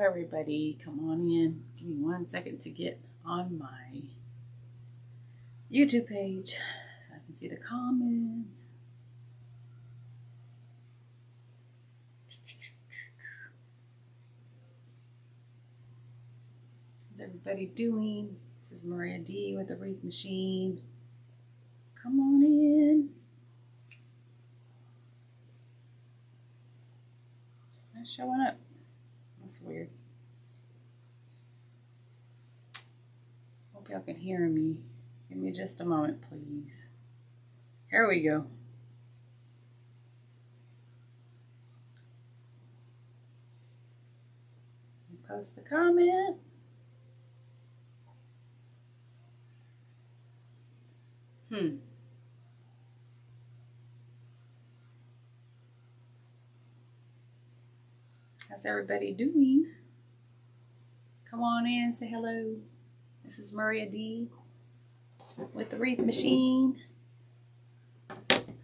everybody. Come on in. Give me 1 second to get on my YouTube page so I can see the comments. How's everybody doing? This is Maria D with the Wreath Meshine. Come on in. It's not showing up. That's weird. Hope y'all can hear me. Give me just a moment, please. Here we go. Post a comment. How's everybody doing? Come on in, say hello. This is Maria D with the Wreath Meshine.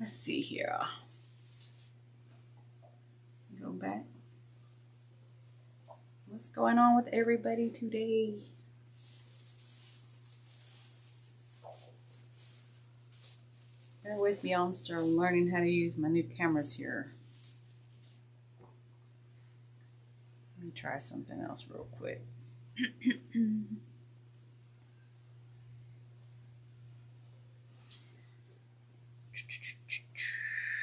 Let's see here. Go back. What's going on with everybody today? Bear with me, I'm still learning how to use my new cameras here. Let me try something else real quick.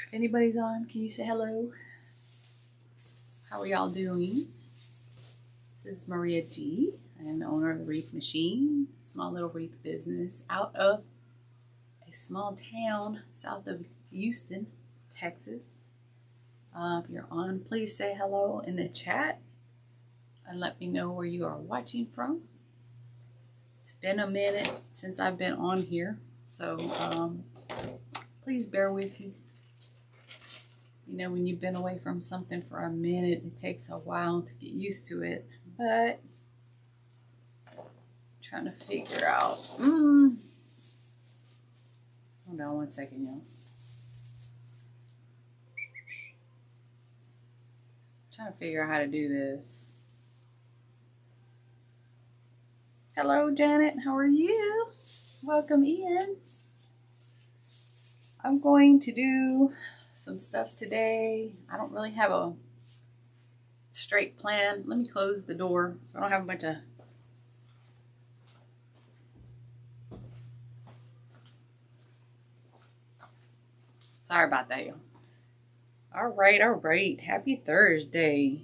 If anybody's on, can you say hello? How are y'all doing? This is Maria G. I am the owner of the Wreath Meshine, small little wreath business out of a small town south of Houston, Texas. If you're on, please say hello in the chat and let me know where you are watching from. It's been a minute since I've been on here, so please bear with me. You know, when you've been away from something for a minute, it takes a while to get used to it, but I'm trying to figure out. Hold on 1 second, y'all. Trying to figure out how to do this. Hello, Janet. How are you? Welcome in. I'm going to do some stuff today. I don't really have a straight plan. Let me close the door. I don't have a bunch of sorry about that, y'all. All right. Happy Thursday.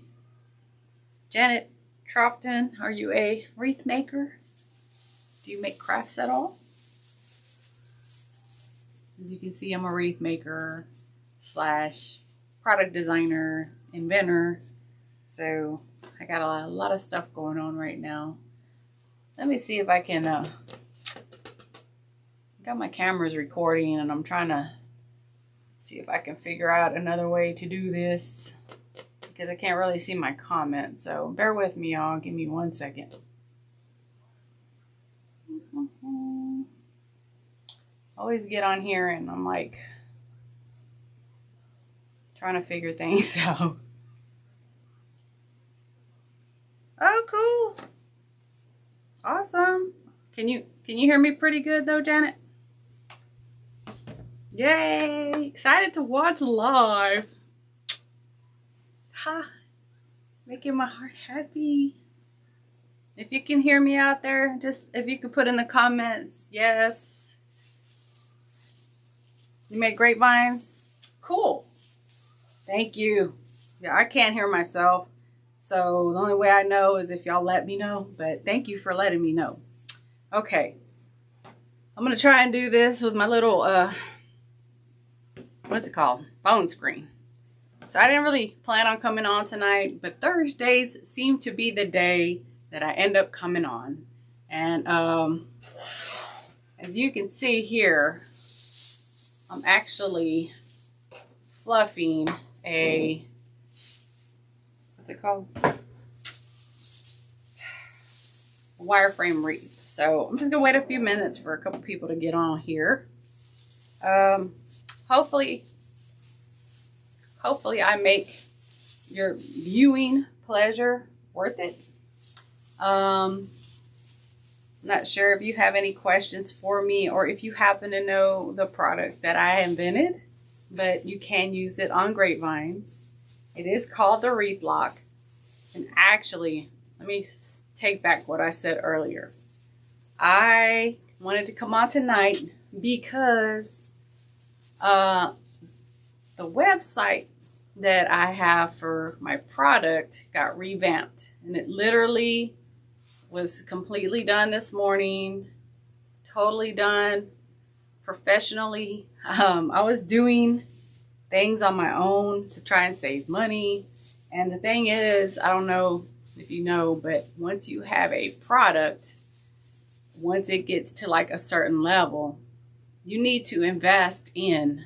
Janet Trofton, are you a wreath maker? Do you make crafts at all? As you can see, I'm a wreath maker / product designer, inventor. So I got a lot of stuff going on right now. Let me see if I can, got my cameras recording and I'm trying to see if I can figure out another way to do this because I can't really see my comments. So bear with me, y'all. Give me 1 second. Always get on here and I'm like trying to figure things out. Oh, cool. Awesome. Can you hear me pretty good though, Janet? Yay! Excited to watch live. Ha! Making my heart happy. If you can hear me out there, just if you could put in the comments, yes. You make grapevines? Cool. Thank you. Yeah, I can't hear myself. So the only way I know is if y'all let me know. But thank you for letting me know. Okay. I'm going to try and do this with my little, what's it called? Phone screen. So I didn't really plan on coming on tonight, but Thursdays seem to be the day that I end up coming on. And as you can see here, I'm actually fluffing a, what's it called? Wireframe wreath. So I'm just gonna wait a few minutes for a couple people to get on here. Hopefully I make your viewing pleasure worth it. I'm not sure if you have any questions for me, or if you happen to know the product that I invented, but you can use it on grapevines. It is called the Wreath Lock. And actually, let me take back what I said earlier. I wanted to come on tonight because the website that I have for my product got revamped, and it literally was completely done this morning, totally done professionally. I was doing things on my own to try and save money, and the thing is, I don't know if you know, but once you have a product, once it gets to like a certain level, you need to invest in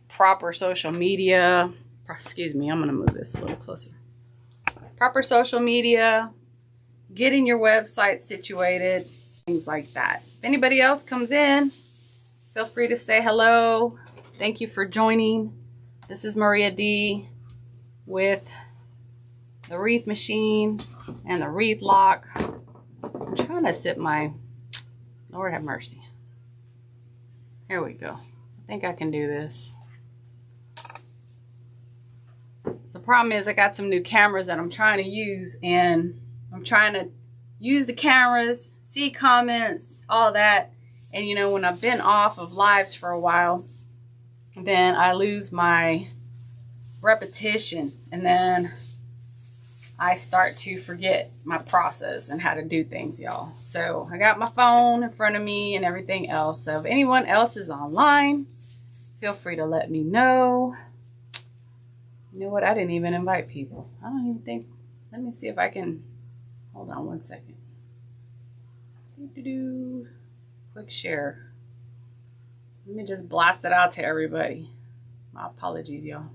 proper social media. Excuse me, I'm going to move this a little closer. Proper social media, getting your website situated, things like that. If anybody else comes in, feel free to say hello. Thank you for joining. This is Maria D with the Wreath Meshine and the Wreath Lock. I'm trying to sip my, Lord have mercy. Here we go. I think I can do this. The problem is I got some new cameras that I'm trying to use, and I'm trying to use the cameras, see comments, all that. And you know, when I've been off of lives for a while, then I lose my repetition, and then I start to forget my process and how to do things, y'all. So I got my phone in front of me and everything else. So if anyone else is online, feel free to let me know. You know what? I didn't even invite people. I don't even think. Let me see if I can. Hold on one second. Quick share. Let me just blast it out to everybody. My apologies, y'all.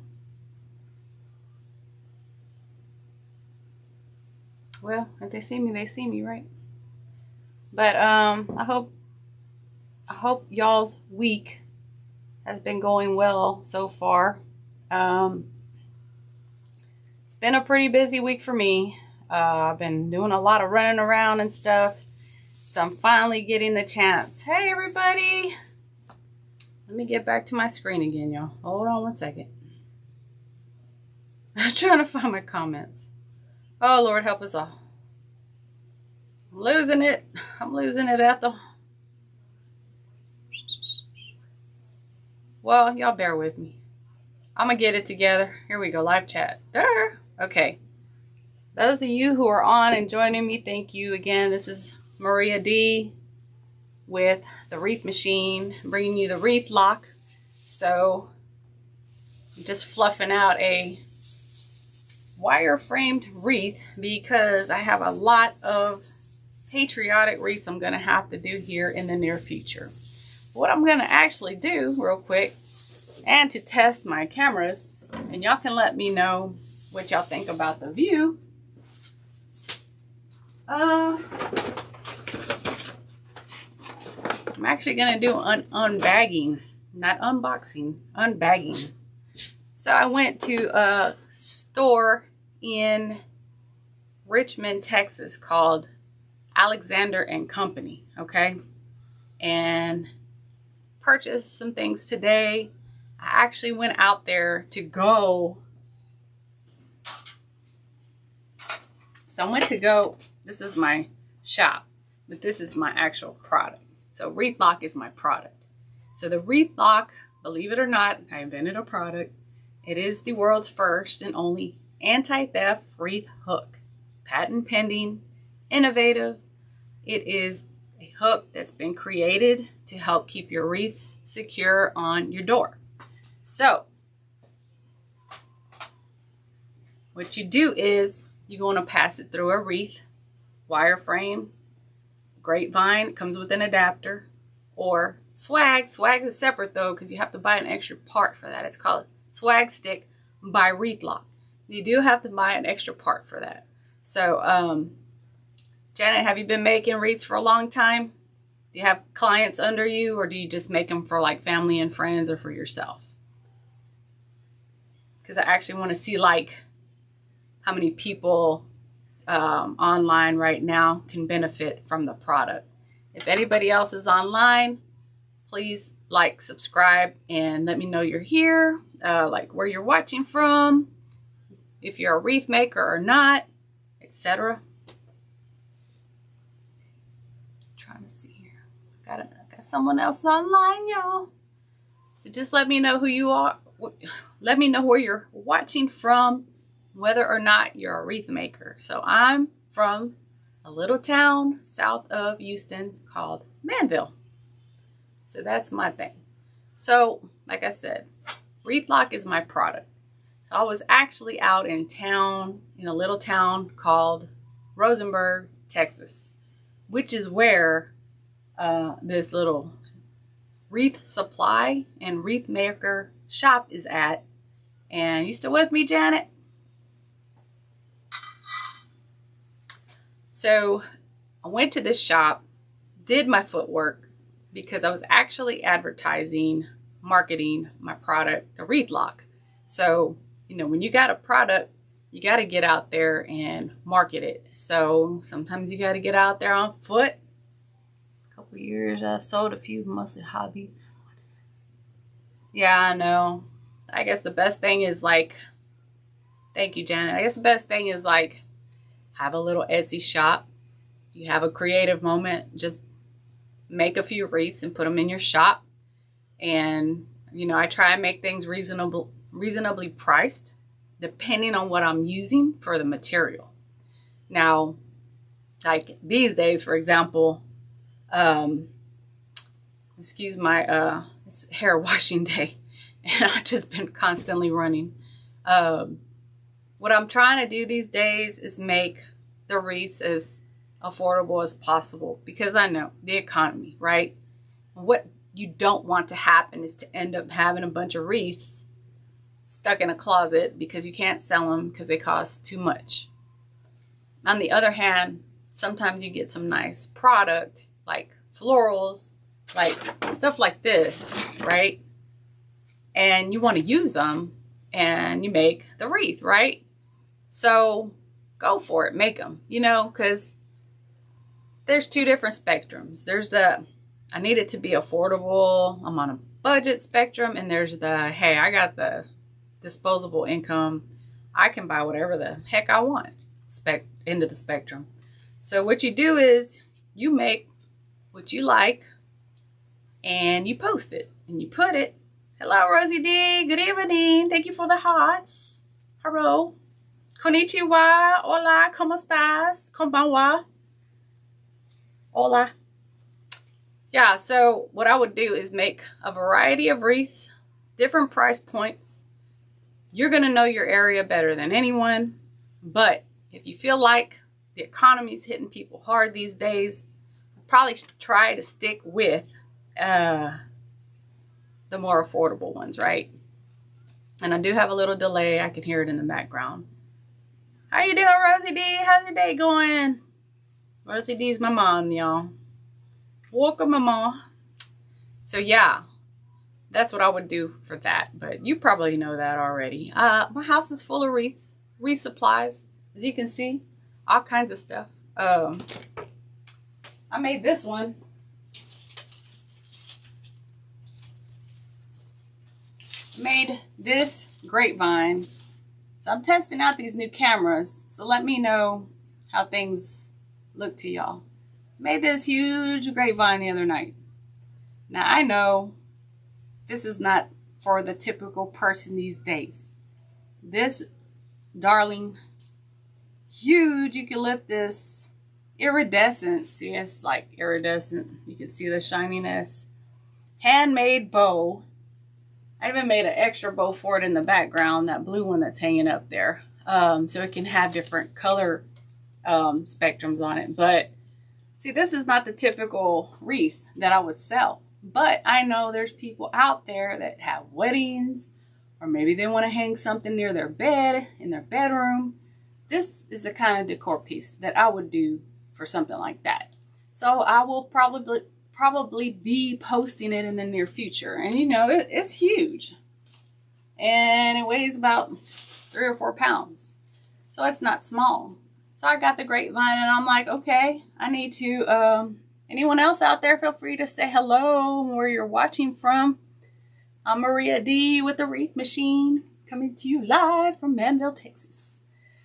Well, if they see me, they see me, right? But I hope y'all's week has been going well so far. It's been a pretty busy week for me. I've been doing a lot of running around and stuff. So I'm finally getting the chance. Hey, everybody. Let me get back to my screen again, y'all. Hold on one second. I'm trying to find my comments. Oh, Lord, help us all. I'm losing it. I'm losing it, Ethel. Well, y'all bear with me. I'm going to get it together. Here we go. Live chat. There. Okay. Those of you who are on and joining me, thank you again. This is Maria D with the Wreath Meshine, bringing you the Wreath Lock. So, I'm just fluffing out a wire-framed wreath because I have a lot of patriotic wreaths I'm going to have to do here in the near future. What I'm going to actually do real quick, and to test my cameras, and y'all can let me know what y'all think about the view. I'm actually going to do an unbagging, not unboxing, unbagging. So I went to a store in Richmond, Texas called Alexander and Company, okay? And purchased some things today. I actually went out there to go. So I went to go, this is my shop, but this is my actual product. So Wreath Lock is my product. So the Wreath Lock, believe it or not, I invented a product. It is the world's first and only anti-theft wreath hook. Patent pending, innovative. It is a hook that's been created to help keep your wreaths secure on your door. So, what you do is you're going to pass it through a wreath, wireframe, grapevine, it comes with an adapter, or swag. Swag is separate though because you have to buy an extra part for that. It's called Swag Stick by Wreath Lock. You do have to buy an extra part for that. So, Janet, have you been making wreaths for a long time? Do you have clients under you, or do you just make them for like family and friends or for yourself? Because I actually want to see like how many people online right now can benefit from the product. If anybody else is online, please like, subscribe, and let me know you're here, like where you're watching from, if you're a wreath maker or not, etc. Trying to see here. Got someone else online, y'all. So just let me know who you are. Let me know where you're watching from, whether or not you're a wreath maker. So I'm from a little town south of Houston called Manville. So that's my thing. So like I said, Wreath Lock is my product. So I was actually out in town, in a little town called Rosenberg, Texas, which is where this little wreath supply and wreath maker shop is at. And you still with me, Janet? So I went to this shop, did my footwork, because I was actually advertising, marketing my product, the Wreath Lock. So, you know, when you got a product, you got to get out there and market it. So sometimes you got to get out there on foot. A couple years I've sold a few, mostly hobby. Yeah, I know. I guess the best thing is like, thank you, Janet. I guess the best thing is like, have a little Etsy shop. You have a creative moment, just make a few wreaths and put them in your shop. And, you know, I try and make things reasonably priced, depending on what I'm using for the material. Now, like these days, for example, excuse my, it's hair washing day, and I've just been constantly running. What I'm trying to do these days is make the wreaths as affordable as possible, because I know the economy, right? What you don't want to happen is to end up having a bunch of wreaths stuck in a closet because you can't sell them because they cost too much. On the other hand, sometimes you get some nice product like florals, like stuff like this, right? And you want to use them and you make the wreath, right? So go for it, make them, you know, because there's two different spectrums. There's the, I need it to be affordable, I'm on a budget spectrum, and there's the, hey, I got the disposable income, I can buy whatever the heck I want, end of the spectrum. So what you do is you make what you like and you post it and you put it. Hello, Rosie D. Good evening. Thank you for the hearts. Hello. Konnichiwa. Hola. ¿Cómo estás? Konbanwa. Hola. Yeah, so what I would do is make a variety of wreaths, different price points. You're going to know your area better than anyone. But if you feel like the economy's hitting people hard these days, probably try to stick with the more affordable ones, right? And I do have a little delay. I can hear it in the background. How you doing, Rosie D? How's your day going? Rosie D is my mom, y'all. Welcome, mama. So yeah, that's what I would do for that. But you probably know that already. My house is full of wreaths, wreath supplies. As you can see, all kinds of stuff. I made this one. Made this grapevine. So I'm testing out these new cameras. So let me know how things look to y'all. Made this huge grapevine the other night. Now I know this is not for the typical person these days. This darling huge eucalyptus iridescent, see, it's like iridescent, you can see the shininess, handmade bow. I even made an extra bow for it in the background, that blue one that's hanging up there, so it can have different color spectrums on it. But see, this is not the typical wreath that I would sell, but I know there's people out there that have weddings, or maybe they want to hang something near their bed, in their bedroom. This is the kind of decor piece that I would do for something like that. So I will probably be posting it in the near future. And you know, it's huge. And it weighs about 3 or 4 pounds. So it's not small. So I got the grapevine and I'm like, okay, I need to, anyone else out there, feel free to say hello where you're watching from. I'm Maria D with the Wreath Meshine, coming to you live from Manville, Texas.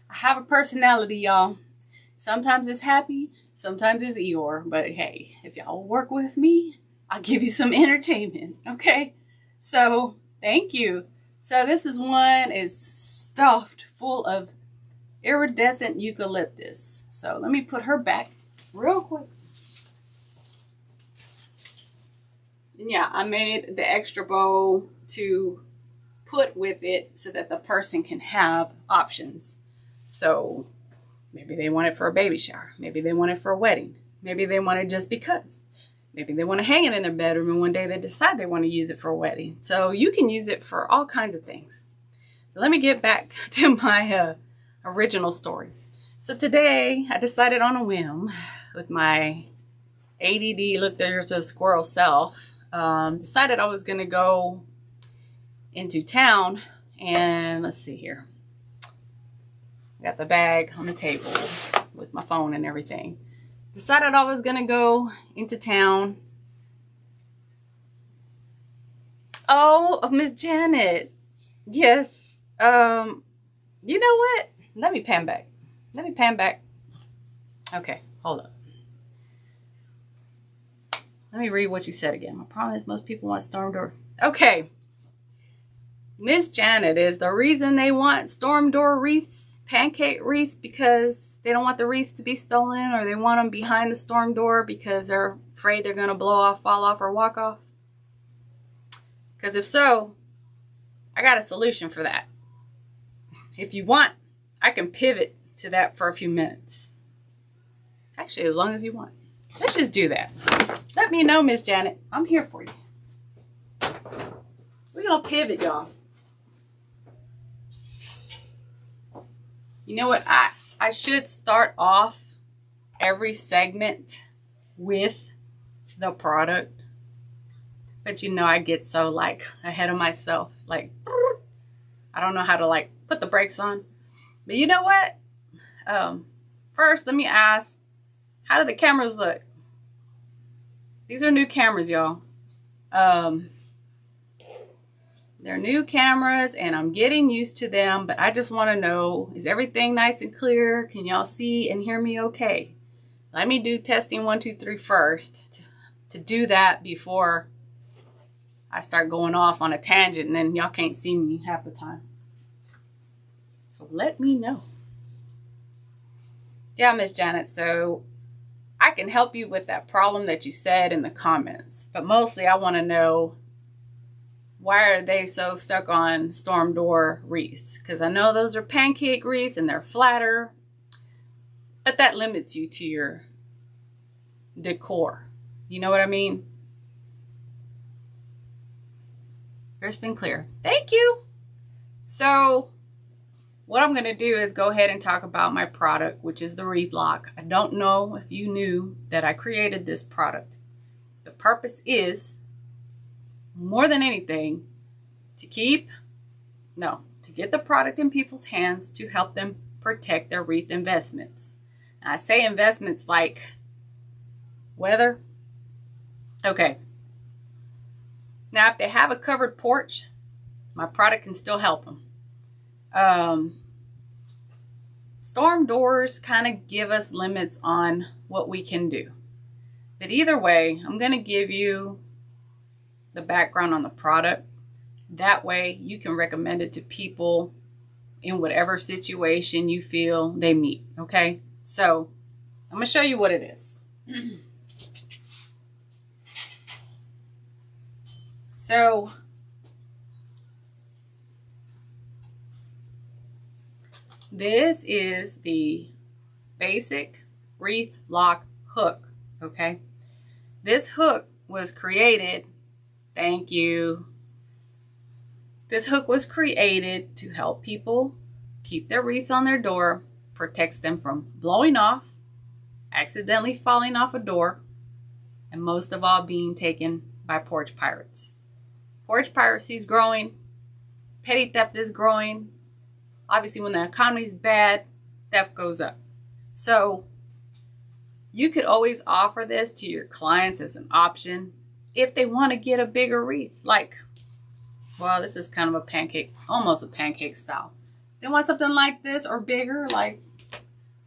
I have a personality, y'all. Sometimes it's happy, sometimes it's Eeyore, but hey, if y'all work with me, I'll give you some entertainment, okay? So, thank you. So this one is stuffed full of iridescent eucalyptus. So let me put her back real quick. And yeah, I made the extra bowl to put with it so that the person can have options. So maybe they want it for a baby shower. Maybe they want it for a wedding. Maybe they want it just because. Maybe they want to hang it in their bedroom and one day they decide they want to use it for a wedding. So you can use it for all kinds of things. So let me get back to my original story. So today I decided on a whim with my ADD, look, there's a squirrel self, decided I was going to go into town and let's see here. I got the bag on the table with my phone and everything. Decided I was going to go into town. Oh, Miss Janet. Yes. You know what? Let me pan back. Okay, hold up. Let me read what you said again. I promise most people want storm door. Okay. Miss Janet is the reason they want storm door wreaths, pancake wreaths, because they don't want the wreaths to be stolen, or they want them behind the storm door because they're afraid they're going to blow off, fall off, or walk off. Because if so, I got a solution for that. If you want, I can pivot to that for a few minutes. Actually, as long as you want. Let's just do that. Let me know, Miss Janet. I'm here for you. We're going to pivot, y'all. You know what? I should start off every segment with the product. But you know, I get so like ahead of myself. Like, I don't know how to like put the brakes on. But you know what? First, let me ask, how do the cameras look? These are new cameras, y'all. They're new cameras and I'm getting used to them, but I just want to know, is everything nice and clear? Can y'all see and hear me okay? Let me do testing 1, 2, 3 first to do that before I start going off on a tangent and then y'all can't see me half the time. So let me know. Yeah, Miss Janet, so I can help you with that problem that you said in the comments, but mostly I want to know, why are they so stuck on storm door wreaths? Because I know those are pancake wreaths and they're flatter, but that limits you to your decor. You know what I mean? Crisp and clear. Thank you. So what I'm going to do is go ahead and talk about my product, which is the Wreath Lock. I don't know if you knew that I created this product. The purpose is, more than anything, to get the product in people's hands to help them protect their wreath investments. Now, I say investments like weather. Okay. Now, if they have a covered porch, my product can still help them. Storm doors kind of give us limits on what we can do. But either way, I'm going to give you the background on the product. That way you can recommend it to people in whatever situation you feel they meet. Okay, so I'm going to show you what it is. So this is the basic wreath lock hook. Okay, this hook was created, thank you. This hook was created to help people keep their wreaths on their door, protects them from blowing off, accidentally falling off a door, and most of all being taken by porch pirates. Porch piracy is growing. Petty theft is growing. Obviously, when the economy is bad, theft goes up. So you could always offer this to your clients as an option if they want to get a bigger wreath. Like, well, this is kind of a pancake, almost a pancake style. They want something like this or bigger, like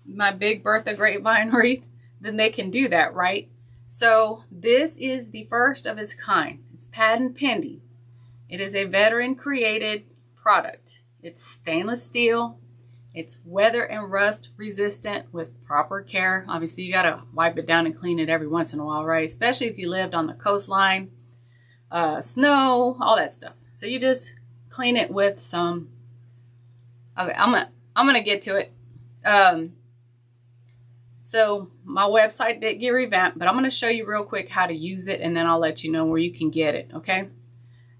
my big Bertha grapevine wreath, then they can do that, right? So this is the first of its kind. It's patent pending. It is a veteran created product. It's stainless steel. It's weather and rust resistant with proper care. Obviously, you gotta wipe it down and clean it every once in a while, right? Especially if you lived on the coastline, snow, all that stuff. So you just clean it with some. Okay, I'm gonna get to it. So my website did get revamped, but I'm gonna show you real quick how to use it, and then I'll let you know where you can get it. Okay.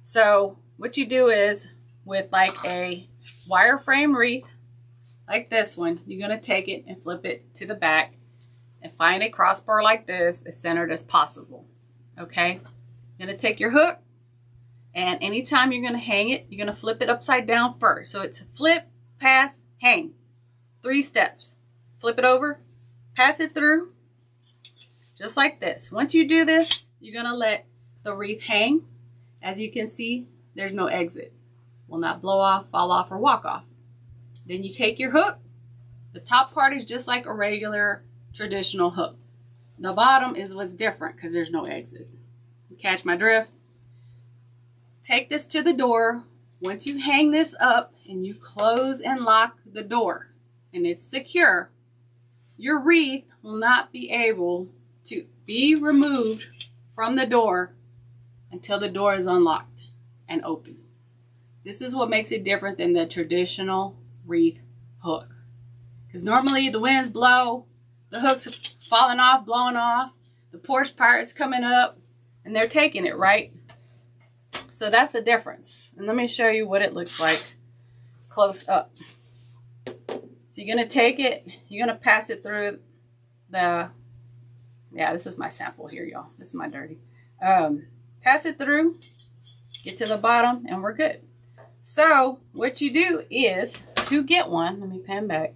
So what you do is with like a wireframe wreath, like this one, you're going to take it and flip it to the back and find a crossbar like this as centered as possible. Okay. You're going to take your hook, and anytime you're going to hang it, you're going to flip it upside down first. So it's flip, pass, hang. 3 steps. Flip it over, pass it through, just like this. Once you do this, you're going to let the wreath hang. As you can see, there's no exit. Will not blow off, fall off, or walk off. Then you take your hook. The top part is just like a regular traditional hook. The bottom is what's different because there's no exit. You catch my drift? Take this to the door. Once you hang this up and you close and lock the door and it's secure, your wreath will not be able to be removed from the door until the door is unlocked and open. This is what makes it different than the traditional wreath hook. Because normally the winds blow, the hook's falling off, blowing off, the porch pirate's coming up, and they're taking it, right? So that's the difference. And let me show you what it looks like close up. So you're going to take it, you're going to pass it through the, yeah, this is my sample here, y'all. This is my dirty. Pass it through, get to the bottom, and we're good. So what you do is to get one, let me pan back.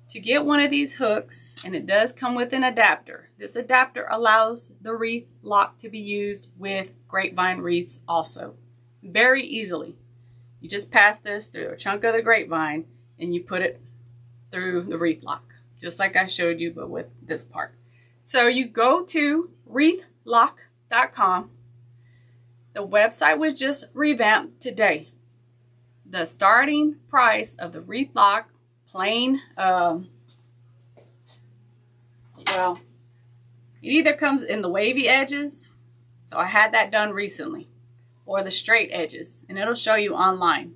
To get one of these hooks, and it does come with an adapter. This adapter allows the wreath lock to be used with grapevine wreaths also. Very easily. You just pass this through a chunk of the grapevine and you put it through the wreath lock. Just like I showed you, but with this part. So you go to wreathlock.com. The website was just revamped today. The starting price of the wreath lock, plain, well, it either comes in the wavy edges, so I had that done recently, or the straight edges, and it'll show you online.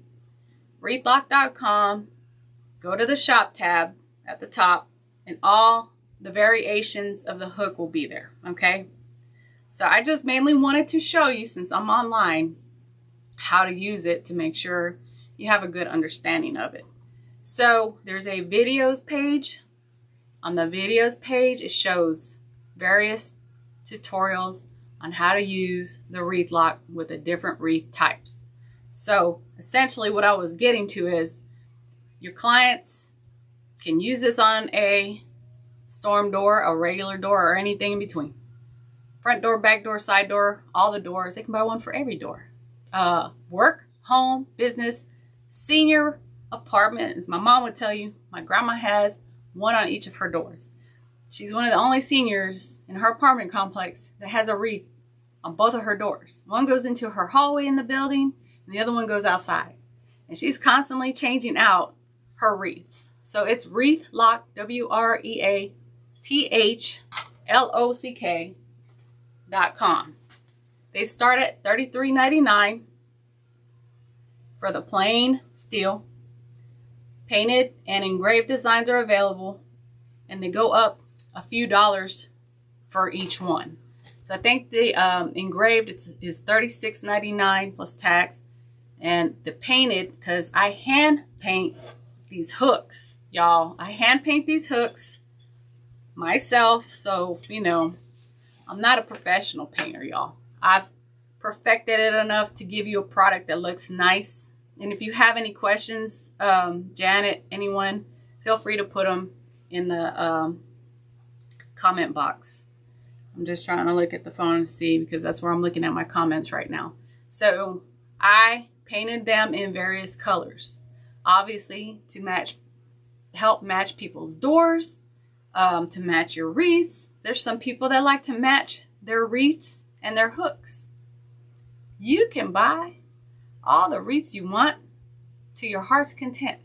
Wreathlock.com, go to the shop tab at the top, and all the variations of the hook will be there, okay? So I just mainly wanted to show you, since I'm online, how to use it to make sure you have a good understanding of it. So there's a videos page. On the videos page, it shows various tutorials on how to use the wreath lock with the different wreath types. So essentially what I was getting to is your clients can use this on a storm door, a regular door, or anything in between. Front door, back door, side door, all the doors. They can buy one for every door. Work, home, business, senior apartment. As my mom would tell you, my grandma has one on each of her doors. She's one of the only seniors in her apartment complex that has a wreath on both of her doors. One goes into her hallway in the building, and the other one goes outside. And she's constantly changing out her wreaths. So it's Wreath Lock, WreathLock.com. They start at $33.99 for the plain steel. Painted and engraved designs are available, and they go up a few dollars for each one. So I think the engraved is $36.99 plus tax, and the painted, because I hand paint these hooks, y'all. I hand paint these hooks myself, so you know, I'm not a professional painter, y'all. I've perfected it enough to give you a product that looks nice. And if you have any questions, Janet, anyone, feel free to put them in the comment box. I'm just trying to look at the phone and see, because that's where I'm looking at my comments right now. So I painted them in various colors, obviously to help match people's doors, to match your wreaths. There's some people that like to match their wreaths and their hooks. You can buy all the wreaths you want to your heart's content.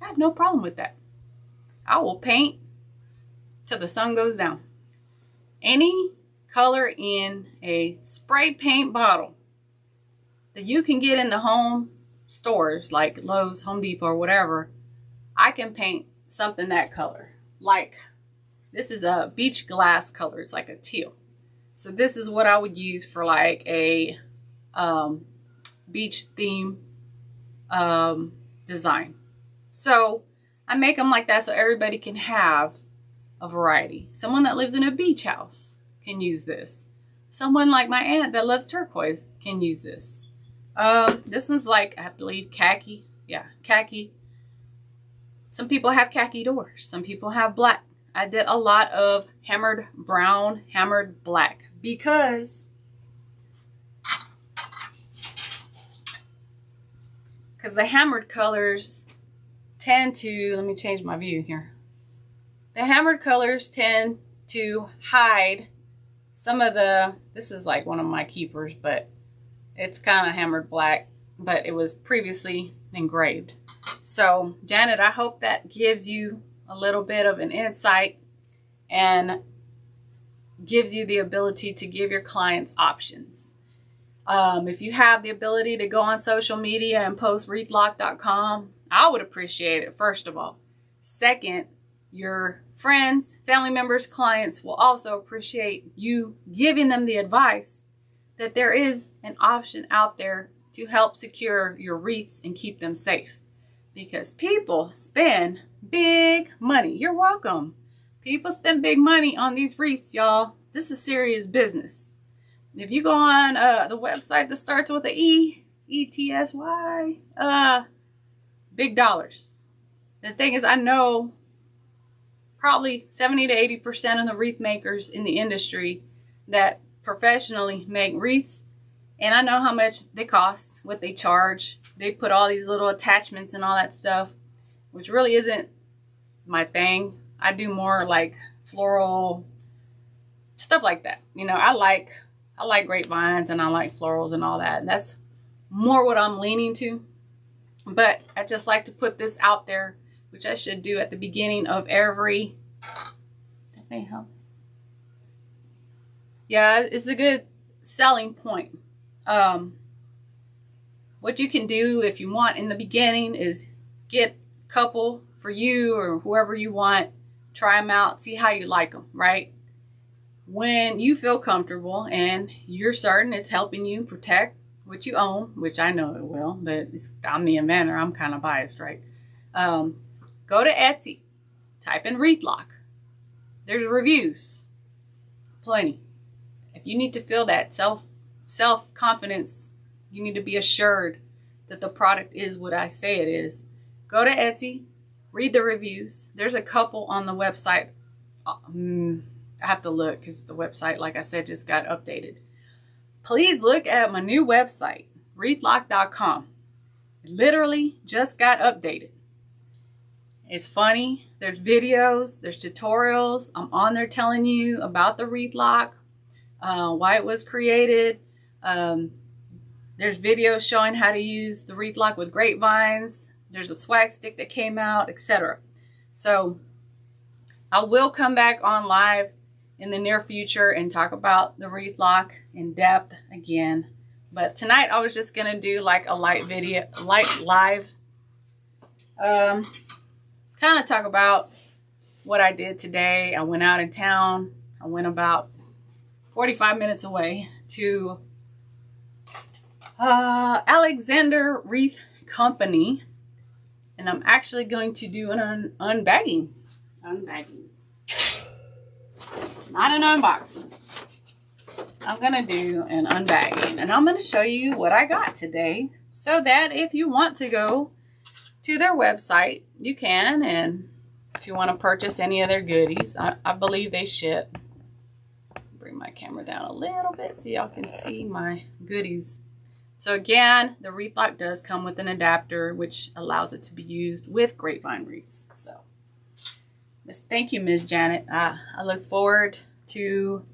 I have no problem with that. I will paint till the sun goes down. Any color in a spray paint bottle that you can get in the home stores like Lowe's, Home Depot, or whatever, I can paint something that color. Like, this is a beach glass color. It's like a teal. So this is what I would use for like a beach theme design. So I make them like that so everybody can have a variety. Someone that lives in a beach house can use this. Someone like my aunt that loves turquoise can use this. This one's like, I believe, khaki. Yeah, khaki. Some people have khaki doors. Some people have black. I did a lot of hammered brown, hammered black, because the hammered colors tend to, let me change my view here. The hammered colors tend to hide some of the, this is like one of my keepers, but it's kind of hammered black, but it was previously engraved. So Janet, I hope that gives you a little bit of an insight and gives you the ability to give your clients options. If you have the ability to go on social media and post wreathlock.com, I would appreciate it, first of all. Second, your friends, family members, clients will also appreciate you giving them the advice that there is an option out there to help secure your wreaths and keep them safe. Because people spend big money. You're welcome. People spend big money on these wreaths, y'all. This is serious business. If you go on the website that starts with a E, E-T-S-Y, big dollars. The thing is, I know probably 70 to 80% of the wreath makers in the industry that professionally make wreaths, and I know how much they cost, what they charge. They put all these little attachments and all that stuff, which really isn't my thing. I do more like floral stuff like that. You know, I like grapevines and I like florals and all that. And that's more what I'm leaning to. But I just like to put this out there, which I should do at the beginning of every. That may help. Yeah, it's a good selling point. What you can do if you want in the beginning is get a couple for you or whoever you want, try them out, see how you like them, right? When you feel comfortable and you're certain it's helping you protect what you own, which I know it will, but I'm the inventor, I'm kind of biased, right? Go to Etsy, type in Wreath Lock. There's reviews, plenty. If you need to feel that self-confidence, you need to be assured that the product is what I say it is. Go to Etsy, read the reviews. There's a couple on the website. I have to look because the website, like I said, just got updated. Please look at my new website, wreathlock.com. It literally just got updated. It's funny. There's videos, there's tutorials. I'm on there telling you about the Wreath Lock, why it was created. There's videos showing how to use the Wreath Lock with grapevines. There's a swag stick that came out, etc. So I will come back on live in the near future and talk about the Wreath Lock in depth again. But tonight I was just going to do like a light live, kind of talk about what I did today. I went out in town. I went about 45 minutes away to Alexander Wreath Company, and I'm actually going to do an unbagging. Not an unboxing. I'm going to do an unbagging, and I'm going to show you what I got today so that if you want to go to their website, you can, and if you want to purchase any of their goodies. I believe they ship. Bring my camera down a little bit so y'all can see my goodies. So again, the wreath lock does come with an adapter, which allows it to be used with grapevine wreaths. So thank you, Ms. Janet. I look forward to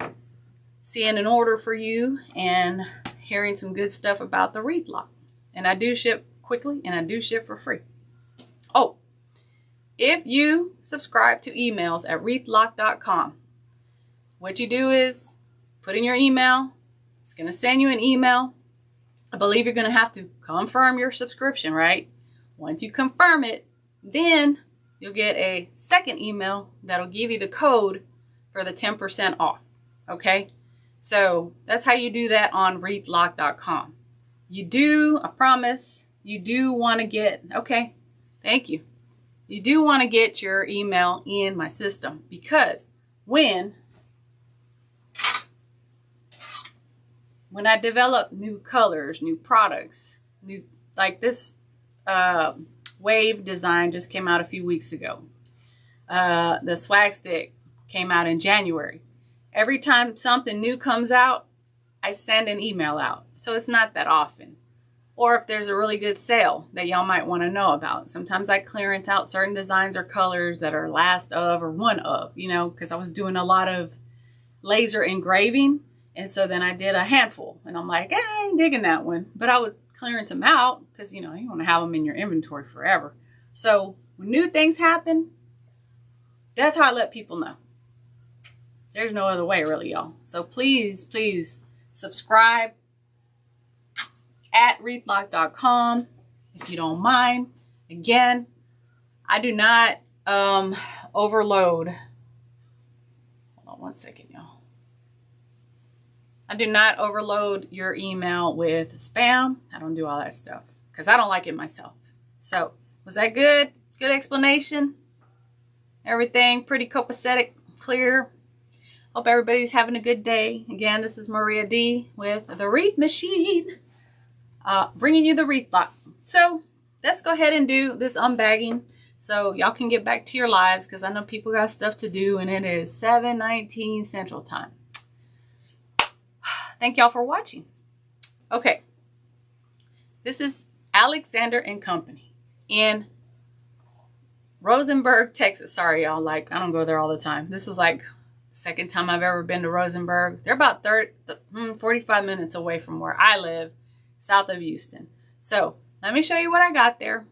seeing an order for you and hearing some good stuff about the wreath lock. And I do ship quickly, and I do ship for free. Oh, if you subscribe to emails at wreathlock.com, what you do is put in your email. It's going to send you an email. I believe you're going to have to confirm your subscription, right? Once you confirm it, then you'll get a second email that'll give you the code for the 10% off. Okay? So that's how you do that on wreathlock.com. You do, I promise, you do want to get, okay, thank you. You do want to get your email in my system, because when I develop new colors, new products, new, like this wave design just came out a few weeks ago. The swag stick came out in January. Every time something new comes out, I send an email out. So it's not that often. Or if there's a really good sale that y'all might want to know about. Sometimes I clearance out certain designs or colors that are last of or one of, you know, because I was doing a lot of laser engraving. And so then I did a handful. And I'm like, I ain't digging that one. But I would clearance them out because, you know, you want to have them in your inventory forever. So when new things happen, that's how I let people know. There's no other way, really, y'all. So please, please subscribe at wreathlock.com if you don't mind. Again, I do not overload. Hold on one second, y'all. I do not overload your email with spam. I don't do all that stuff because I don't like it myself. So was that good? Good explanation? Everything pretty copacetic, clear? Hope everybody's having a good day. Again, this is Maria D with the Wreath Meshine, bringing you the wreath lock. So let's go ahead and do this unbagging so y'all can get back to your lives, because I know people got stuff to do, and it is 7:19 Central Time. Thank y'all for watching. Okay, this is Alexander and Company in Rosenberg, Texas. Sorry, y'all. Like, I don't go there all the time. This is like second time I've ever been to Rosenberg. They're about 45 minutes away from where I live, south of Houston. So let me show you what I got there,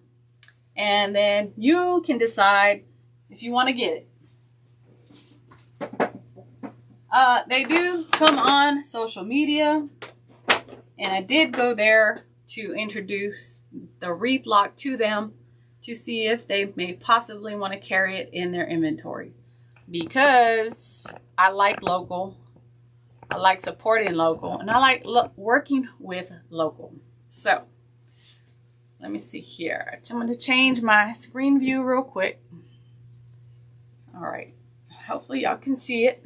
and then you can decide if you want to get it. They do come on social media, and I did go there to introduce the wreath lock to them to see if they may possibly want to carry it in their inventory. Because I like local, I like supporting local, and I like working with local. So let me see here. I'm going to change my screen view real quick. All right. Hopefully y'all can see it.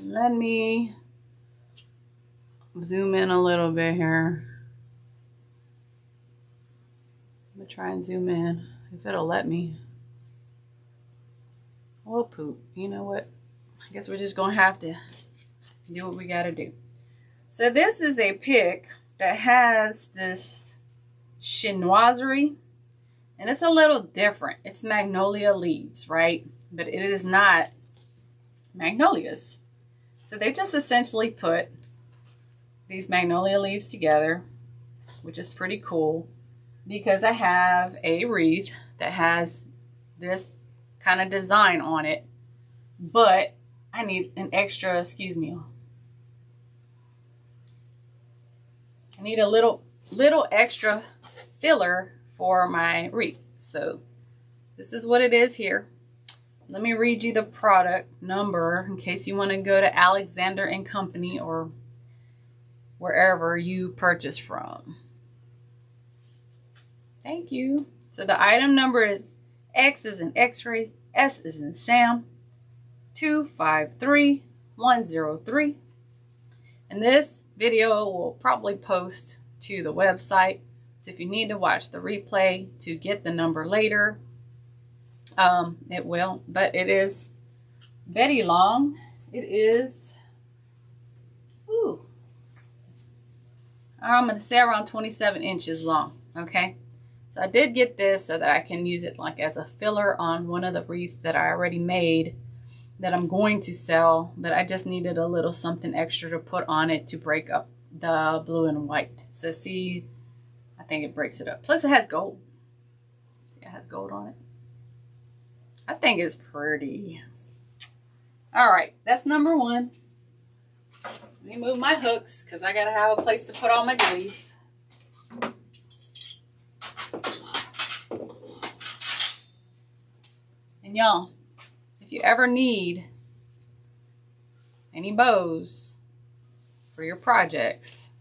Let me zoom in a little bit here. I'm going to try and zoom in if it'll let me. Oh, poop. You know what? I guess we're just going to have to do what we got to do. So this is a pick that has this chinoiserie, and it's a little different. It's magnolia leaves, right? But it is not magnolias. So they just essentially put these magnolia leaves together, which is pretty cool, because I have a wreath that has this kind of design on it, but I need an extra, excuse me, I need a little extra filler for my wreath. So this is what it is here. Let me read you the product number in case you want to go to Alexander and Company or wherever you purchase from. Thank you. So the item number is X is in X-ray, S is in Sam, 253103. And this video will probably post to the website. So if you need to watch the replay to get the number later, It will, but it is Betty long. It is, ooh, I'm going to say around 27 inches long. Okay. So I did get this so that I can use it like as a filler on one of the wreaths that I already made that I'm going to sell, but I just needed a little something extra to put on it to break up the blue and white. So see, I think it breaks it up. Plus it has gold. See, it has gold on it. I think it's pretty. All right, that's number one. Let me move my hooks because I got to have a place to put all my goodies. And y'all, if you ever need any bows for your projects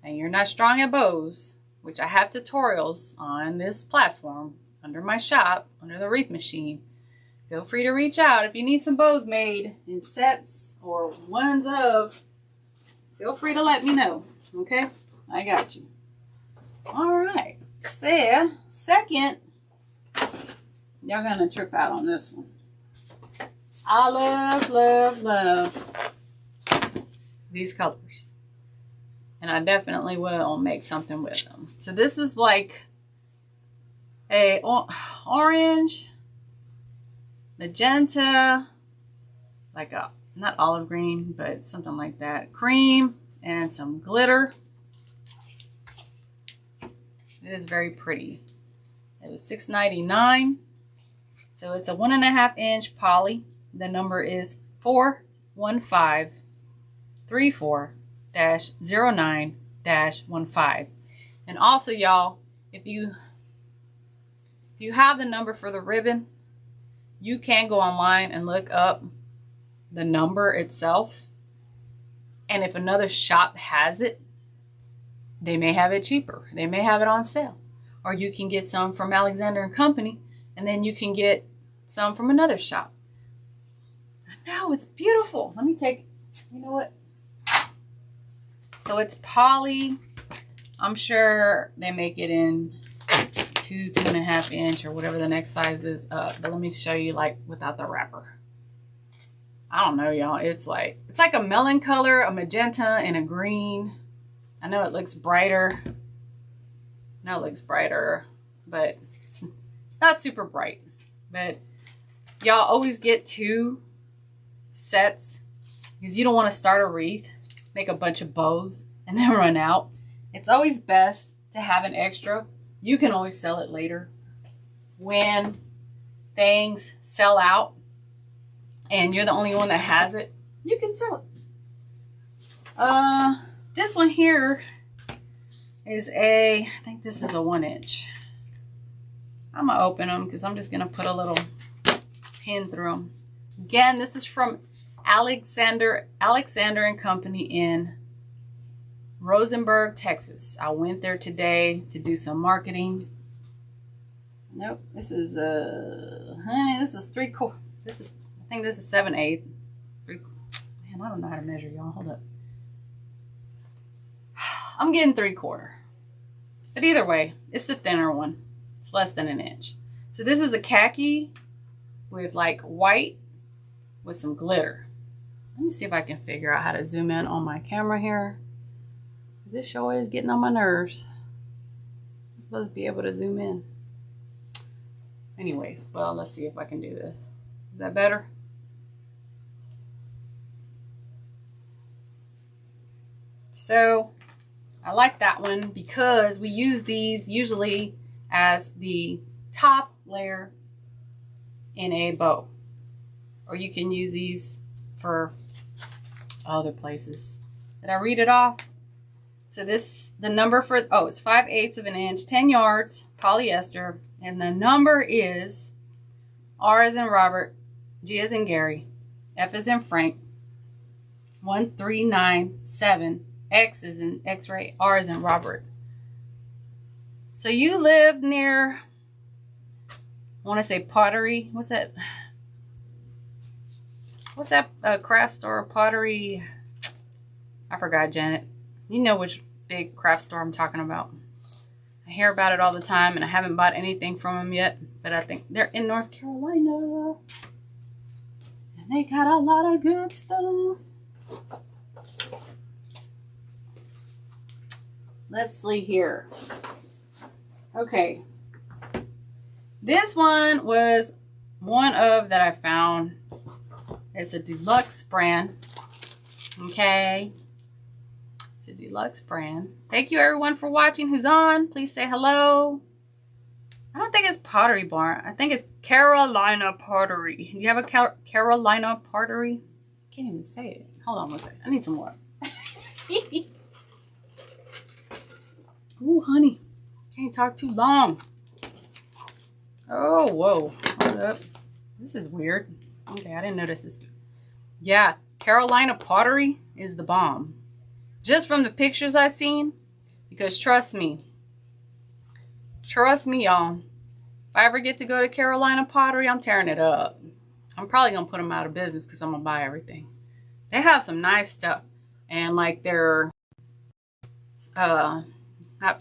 and you're not strong at bows, which I have tutorials on this platform under my shop, under the Wreath Meshine, feel free to reach out. If you need some bows made in sets or ones of, feel free to let me know. Okay? I got you. All right. So, second, y'all gonna trip out on this one. I love these colors. And I definitely will make something with them. So this is like a orange, magenta, like a, not olive green, but something like that. Cream and some glitter. It is very pretty. It was $6.99. So it's a 1.5 inch poly. The number is 41534-09-15. And also, y'all, if you have the number for the ribbon, you can go online and look up the number itself. And if another shop has it, they may have it cheaper. They may have it on sale. Or you can get some from Alexander & Company, and then you can get some from another shop. I know, it's beautiful. Let me take, you know what? So it's poly. I'm sure they make it in 2.5 inch or whatever the next size is. But let me show you like without the wrapper. I don't know, y'all. It's like a melon color, a magenta, and a green. I know it looks brighter. No, it looks brighter, but it's not super bright. But y'all always get 2 sets because you don't want to start a wreath, make a bunch of bows, and then run out. It's always best to have an extra. You can always sell it later when things sell out and you're the only one that has it. You can sell it. This one here is I think this is a 1 inch. I'm gonna open them because I'm just gonna put a little pin through them. Again, this is from Alexander & Company in Rosenberg, Texas. I went there today to do some marketing. Nope, this is 3/4. I think this is 7/8. Man, I don't know how to measure, y'all. Hold up. I'm getting 3/4. But either way, it's the thinner one. It's less than 1 inch. So this is a khaki with like white with some glitter. Let me see if I can figure out how to zoom in on my camera here. This show is getting on my nerves. I'm supposed to be able to zoom in. Anyways, well, let's see if I can do this. Is that better? So I like that one because we use these usually as the top layer in a bow. Or you can use these for other places. Did I read it off? So this, the number for, it's 5/8 of an inch, 10 yards, polyester. And the number is R as in Robert, G as in Gary, F as in Frank, 1397, X as in X-ray, R as in Robert. So you live near, I want to say Pottery. What's that? What's that craft store? Pottery. I forgot, Janet. You know which big craft store I'm talking about. I hear about it all the time, and I haven't bought anything from them yet. But I think they're in North Carolina. And they got a lot of good stuff. Let's see here. Okay. This one was one of that I found. It's a deluxe brand. Okay. It's a deluxe brand. Thank you everyone for watching who's on. Please say hello. I don't think it's Pottery Barn. I think it's Carolina Pottery. You have a Carolina Pottery? I can't even say it. Hold on one second. I need some water. Ooh, honey. Can't talk too long. Oh, whoa. Hold up. This is weird. Okay, I didn't notice this. Yeah, Carolina Pottery is the bomb. Just from the pictures I've seen. Because trust me, y'all. If I ever get to go to Carolina Pottery, I'm tearing it up. I'm probably going to put them out of business because I'm going to buy everything. They have some nice stuff. And like their, not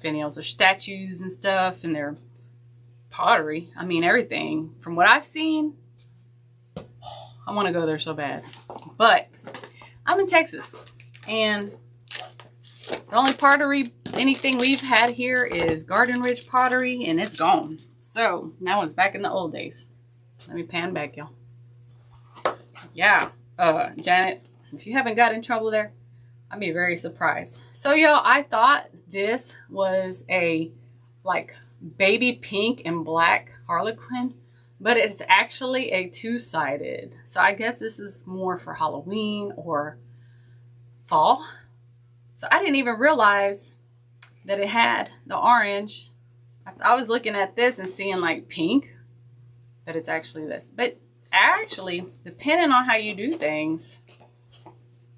finials, their statues and stuff. And their pottery. I mean, everything. From what I've seen, I want to go there so bad. But I'm in Texas. And the only pottery, anything we've had here is Garden Ridge Pottery. And it's gone. So, that one's back in the old days. Let me pan back, y'all. Yeah. Janet, if you haven't got in trouble there, I'd be very surprised. So, y'all, I thought this was a, like, baby pink and black Harlequin. But it's actually a two-sided. So, I guess this is more for Halloween or fall. So, I didn't even realize that it had the orange. I was looking at this and seeing like pink, but it's actually this. But actually, depending on how you do things,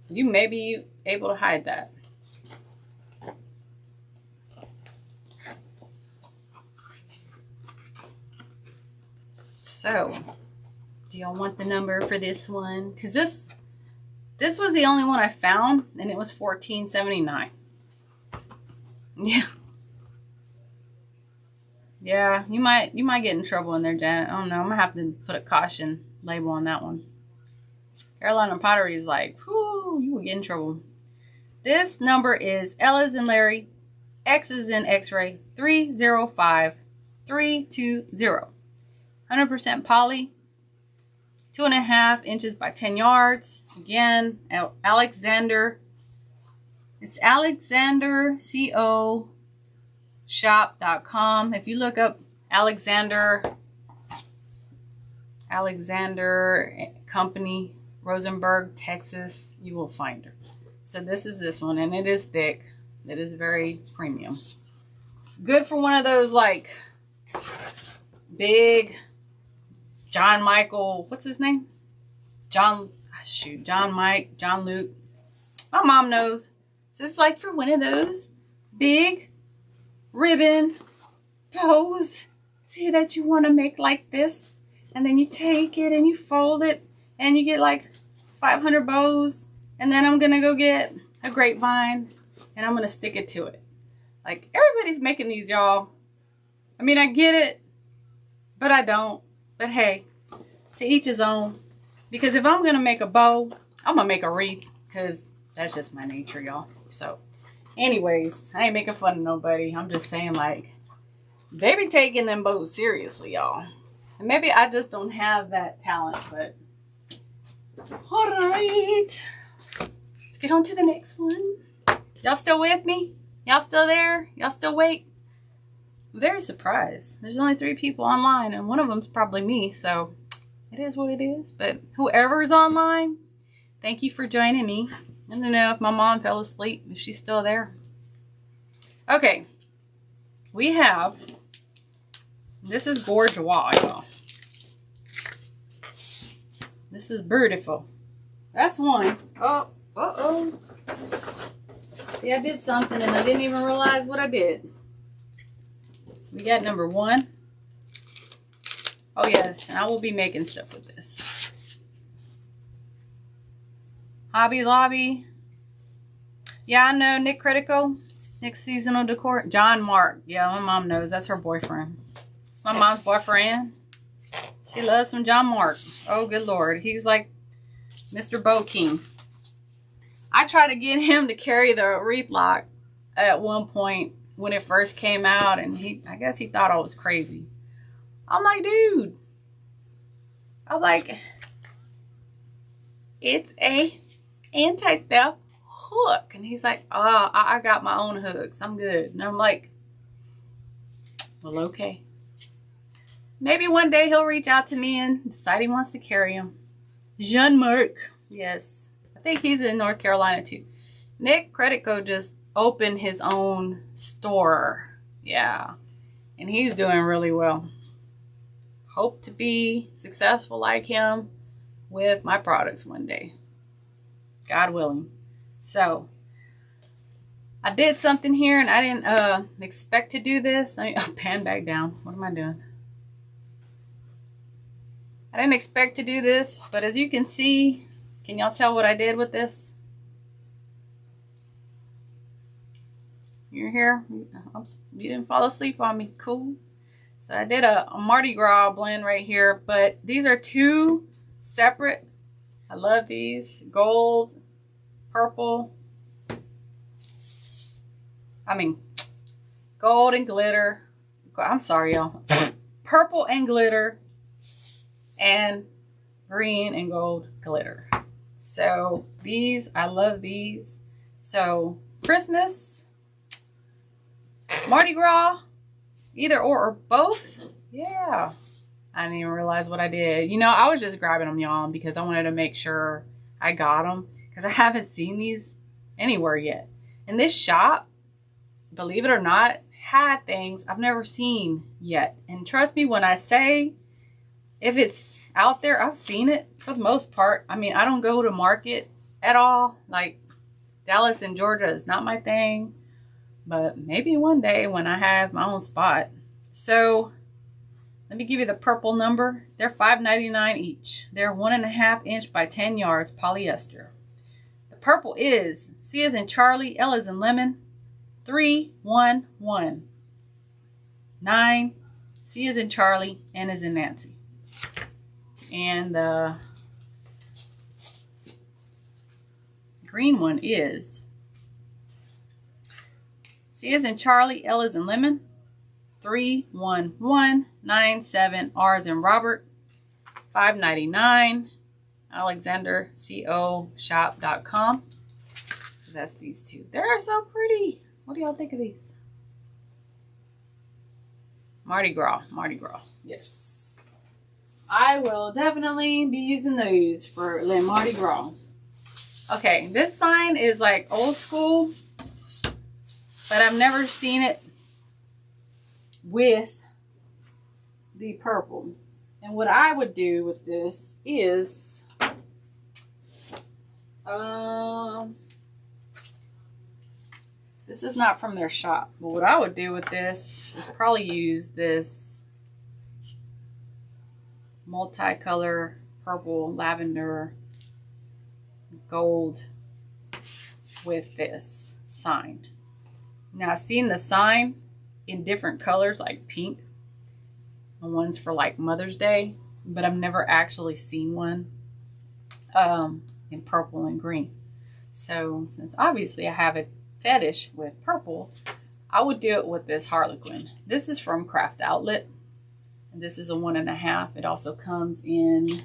you may be able to hide that. So, do y'all want the number for this one? Because this was the only one I found, and it was $14.79. Yeah. Yeah, you might get in trouble in there, Janet. I don't know. I'm going to have to put a caution label on that one. Carolina Pottery is like, whoo, you will get in trouble. This number is L as in Larry, X as in X-ray, 305320. 100% poly, 2.5 inches by 10 yards. Again, Alexander. It's Alexander CO. shop.com. If you look up Alexander Company, Rosenberg, Texas, you will find her. So this is this one, and it is thick. It is very premium. Good for one of those like big John Michael, what's his name? John Luke. My mom knows. So it's like for one of those big ribbon bows, see, that you want to make like this, and then you take it and you fold it and you get like 500 bows, and then I'm gonna go get a grapevine and I'm gonna stick it to it. Like, everybody's making these, y'all. I mean, I get it, but I don't. But hey, to each his own. Because if I'm gonna make a bow, I'm gonna make a wreath, because that's just my nature, y'all. So anyways, I ain't making fun of nobody. I'm just saying, like, they be taking them bows seriously, y'all. And maybe I just don't have that talent, but all right. Let's get on to the next one. Y'all still with me? Y'all still there? Y'all still awake? I'm very surprised. There's only 3 people online, and one of them's probably me, so it is what it is. But whoever's online, thank you for joining me. I don't know if my mom fell asleep, if she's still there. Okay. We have, this is bourgeois, y'all. This is beautiful. That's one. Oh, uh-oh. See, I did something and I didn't even realize what I did. We got number 1. Oh, yes. And I will be making stuff with this. Hobby Lobby. Yeah, I know, Nick Critical. Next seasonal decor. John Mark. Yeah, my mom knows. That's her boyfriend. It's my mom's boyfriend. She loves some John Mark. Oh, good Lord. He's like Mr. Bo King. I tried to get him to carry the wreath lock at one point when it first came out, and I guess he thought I was crazy. I'm like, dude. I was like, it's a anti-theft hook. And he's like, oh, I got my own hooks. I'm good. And I'm like, well, okay. Maybe one day he'll reach out to me and decide he wants to carry him. Jean-Marc. Yes. I think he's in North Carolina too. Nick Credit Code just opened his own store. Yeah. And he's doing really well. Hope to be successful like him with my products one day. God willing. So, I did something here and I didn't expect to do this. Let me pan back down. What am I doing? I didn't expect to do this, but as you can see, can y'all tell what I did with this? You're here? You didn't fall asleep on me. Cool. So I did a Mardi Gras blend right here, but these are two separate. I love these. Gold, purple. Gold and glitter. I'm sorry, y'all. Purple and glitter and green and gold glitter. So these, I love these. So Christmas, Mardi Gras, either or both. Yeah. I didn't even realize what I did. You know, I was just grabbing them, y'all, because I wanted to make sure I got them. Because I haven't seen these anywhere yet. And this shop, believe it or not, had things I've never seen yet. And trust me when I say, if it's out there, I've seen it for the most part. I mean, I don't go to market at all. Like, Dallas and Georgia is not my thing. But maybe one day when I have my own spot. So, let me give you the purple number. They're $5.99 each. They're 1.5 inch by 10 yards polyester. The purple is C as in Charlie, L as in lemon, 311. 9, C as in Charlie, N as in Nancy. And the green one is C as in Charlie, L as in lemon, 31197, R as in Robert, $5.99, AlexanderCoShop.com. That's these two. They're so pretty. What do y'all think of these? Mardi Gras. Mardi Gras. Yes. I will definitely be using those for Le Mardi Gras. Okay, this sign is like old school, but I've never seen it with the purple. And what I would do with this is this is not from their shop, but what I would do with this is probably use this multicolor purple, lavender, gold with this sign. Now I've seen the sign in different colors like pink, and one's for like Mother's Day, but I've never actually seen one in purple and green. So since obviously I have a fetish with purple, I would do it with this Harlequin. This is from Craft Outlet, and this is a 1.5. It also comes in,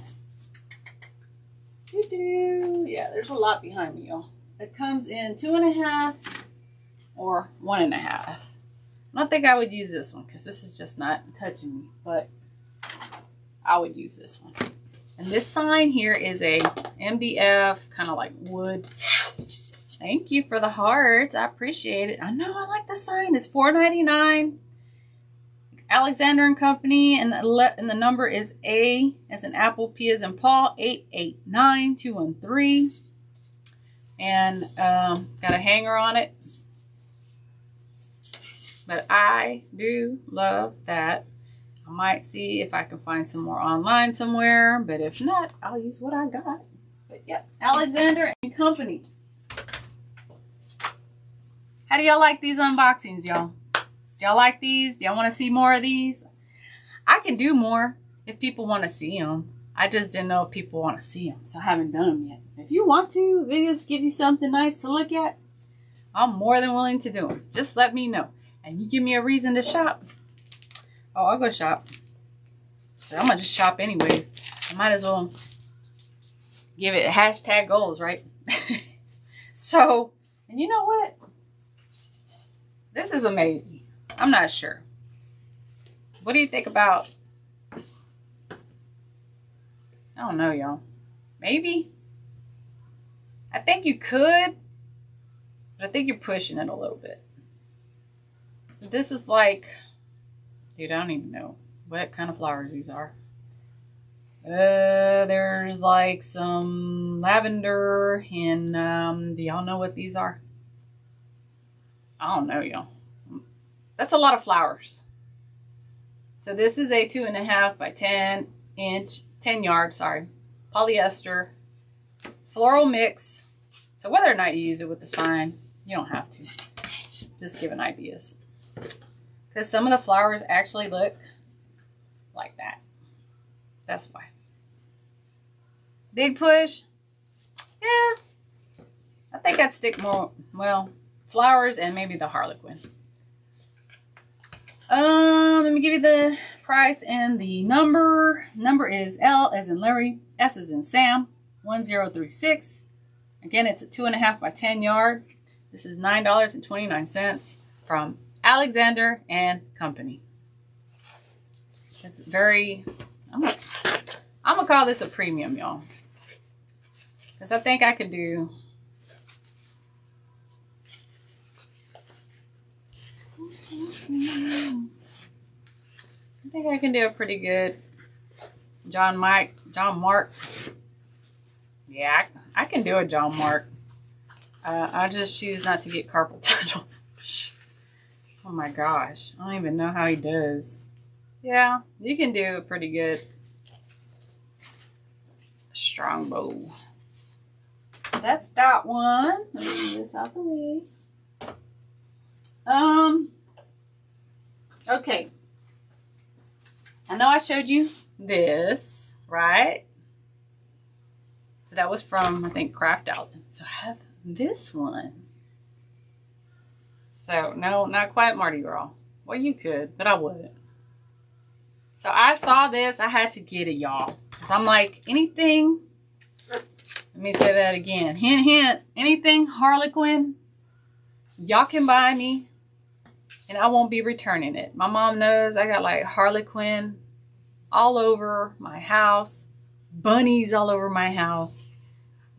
yeah, there's a lot behind me, y'all. It comes in 2.5 or 1.5. I don't think I would use this one because this is just not touching me, but I would use this one. And this sign here is a MDF, kind of like wood. Thank you for the hearts. I appreciate it. I know I like the sign. It's $4.99. Alexander and Company, and the number is A as in Apple, P as in Paul, 889213. And got a hanger on it. But I do love that. I might see if I can find some more online somewhere, but if not, I'll use what I got. But yep, Alexander and Company. How do y'all like these unboxings, y'all? Do y'all like these? Do y'all want to see more of these? I can do more if people want to see them. I just didn't know if people want to see them, so I haven't done them yet. If you want to, videos give you something nice to look at, I'm more than willing to do them. Just let me know. And you give me a reason to shop. Oh, I'll go shop. I'm going to just shop anyways. I might as well give it hashtag goals, right? So, and you know what? This is amazing. I'm not sure. What do you think about... I don't know, y'all. Maybe? I think you could, but I think you're pushing it a little bit. This is like... Dude, I don't even know what kind of flowers these are. There's like some lavender and do y'all know what these are? I don't know, y'all. That's a lot of flowers. So this is a 2.5 by 10 yard, polyester floral mix. So whether or not you use it with the sign, you don't have to. Just giving ideas. Because some of the flowers actually look like that. That's why. Big push. Yeah. I think I'd stick more, well, flowers and maybe the Harlequin. Let me give you the price and the number. Number is L as in Larry, S as in Sam, 1036. Again, it's a 2.5 by 10 yard. This is $9.29 from Alexander and Company. It's very, I'm gonna call this a premium, y'all. Because I think I could do a pretty good John Mark. Yeah, I can do a John Mark. I just choose not to get carpal tunnel. Oh my gosh. I don't even know how he does. Yeah, you can do a pretty good strong bow. That's that one. Let me move this out the way. Okay. I know I showed you this, right? So that was from, I think, Craft Outlet. So I have this one. So, no, not quite Mardi Gras. Well, you could, but I wouldn't. So I saw this. I had to get it, y'all. Because I'm like, anything... Let me say that again. Hint, hint. Anything Harlequin, y'all can buy me. And I won't be returning it. My mom knows I got like Harlequin all over my house. Bunnies all over my house.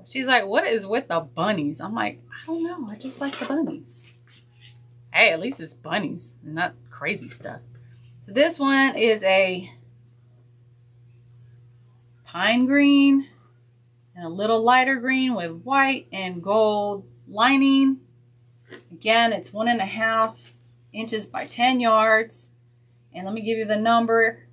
She's like, what is with the bunnies? I'm like, I don't know. I just like the bunnies. Hey, at least it's bunnies and not crazy stuff. So this one is a pine green and a little lighter green with white and gold lining. Again, it's 1.5 inches by 10 yards. And let me give you the number.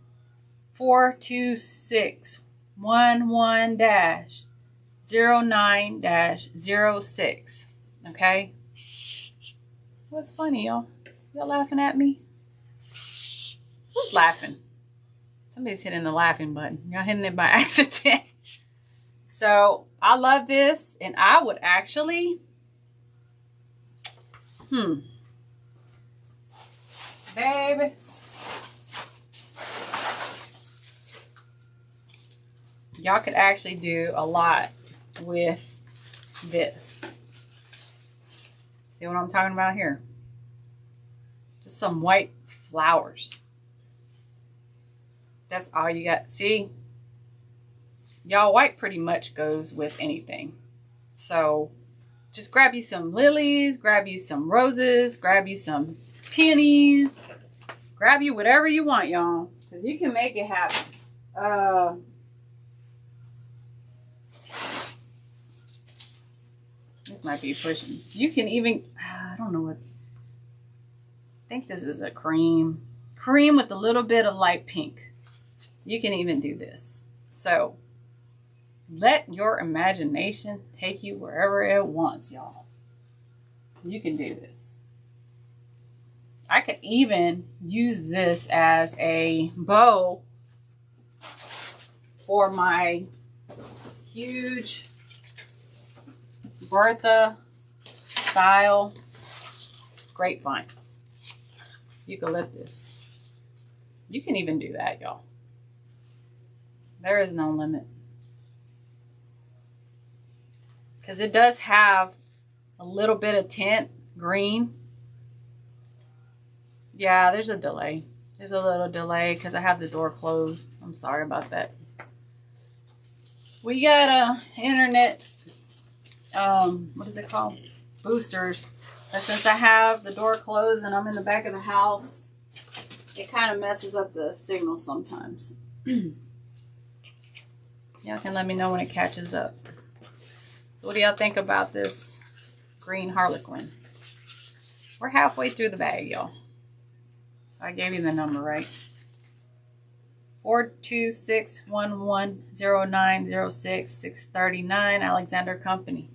42611-09-06. Okay? What's funny, y'all? Y'all laughing at me? Who's laughing? Somebody's hitting the laughing button. Y'all hitting it by accident. So, I love this. And I would actually... Baby. Y'all could actually do a lot with this. See what I'm talking about here? Just some white flowers. That's all you got. See? Y'all, white pretty much goes with anything. So, just grab you some lilies, grab you some roses, grab you some peonies, grab you whatever you want, y'all. Because you can make it happen. This might be pushing. You can even, I don't know what, I think this is a cream. Cream with a little bit of light pink. You can even do this. So, let your imagination take you wherever it wants, y'all. You can do this. I could even use this as a bow for my huge Bertha style grapevine. Eucalyptus. You can even do that, y'all. There is no limit. Because it does have a little bit of tint, green. Yeah, there's a delay. There's a little delay because I have the door closed. I'm sorry about that. We got internet, what is it called? Boosters. But since I have the door closed and I'm in the back of the house, it kind of messes up the signal sometimes. Y'all can let me know when it catches up. So what do y'all think about this green harlequin? We're halfway through the bag, y'all. So I gave you the number, right? 426110906 Alexander Company.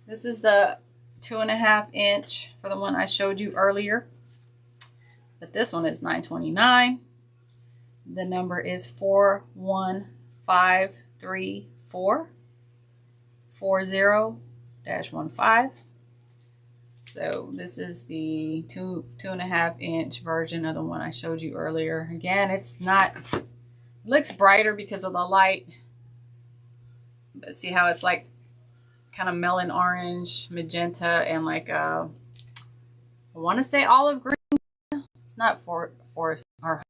This is the 2.5 inch for the one I showed you earlier. But this one is $9.29. The number is 41534 40-15. So this is the 2.5 inch version of the one I showed you earlier. Again, it's not, it looks brighter because of the light. But see how it's like kind of melon orange, magenta, and like I want to say olive green. It's not forest or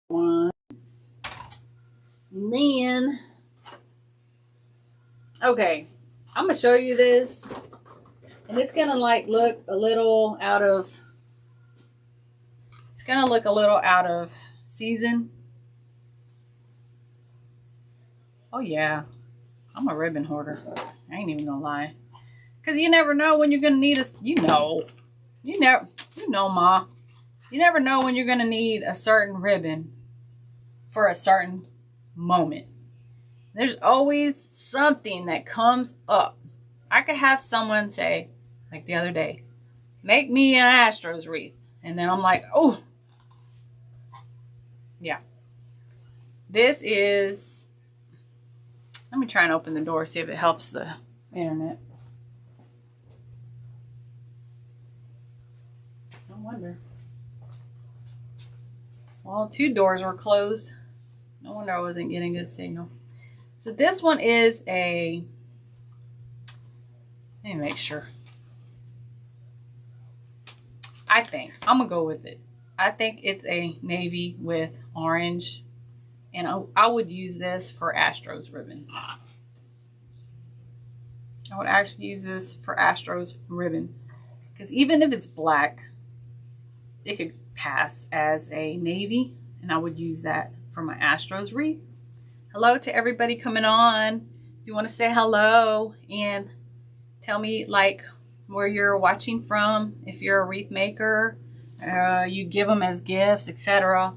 one. And then, okay, I'm gonna show you this, and it's gonna like look a little out of. It's gonna look a little out of season. Oh yeah, I'm a ribbon hoarder. I ain't even gonna lie, cause you never know when you're gonna need a. You know, Ma. You never know when you're gonna need a certain ribbon for a certain moment. There's always something that comes up. I could have someone say, like the other day, make me an Astros wreath. And then I'm like, oh, yeah. This is, let me try and open the door, see if it helps the internet. No wonder. Well, 2 doors were closed. No wonder I wasn't getting good signal. So this one is a, let me make sure. I think, I'm going to go with it. I think it's a navy with orange. And I would use this for Astros ribbon. I would actually use this for Astros ribbon. Because even if it's black, it could pass as a navy. And I would use that for my Astros wreath. Hello to everybody coming on. If you want to say hello and tell me like where you're watching from, if you're a wreath maker, you give them as gifts, etc.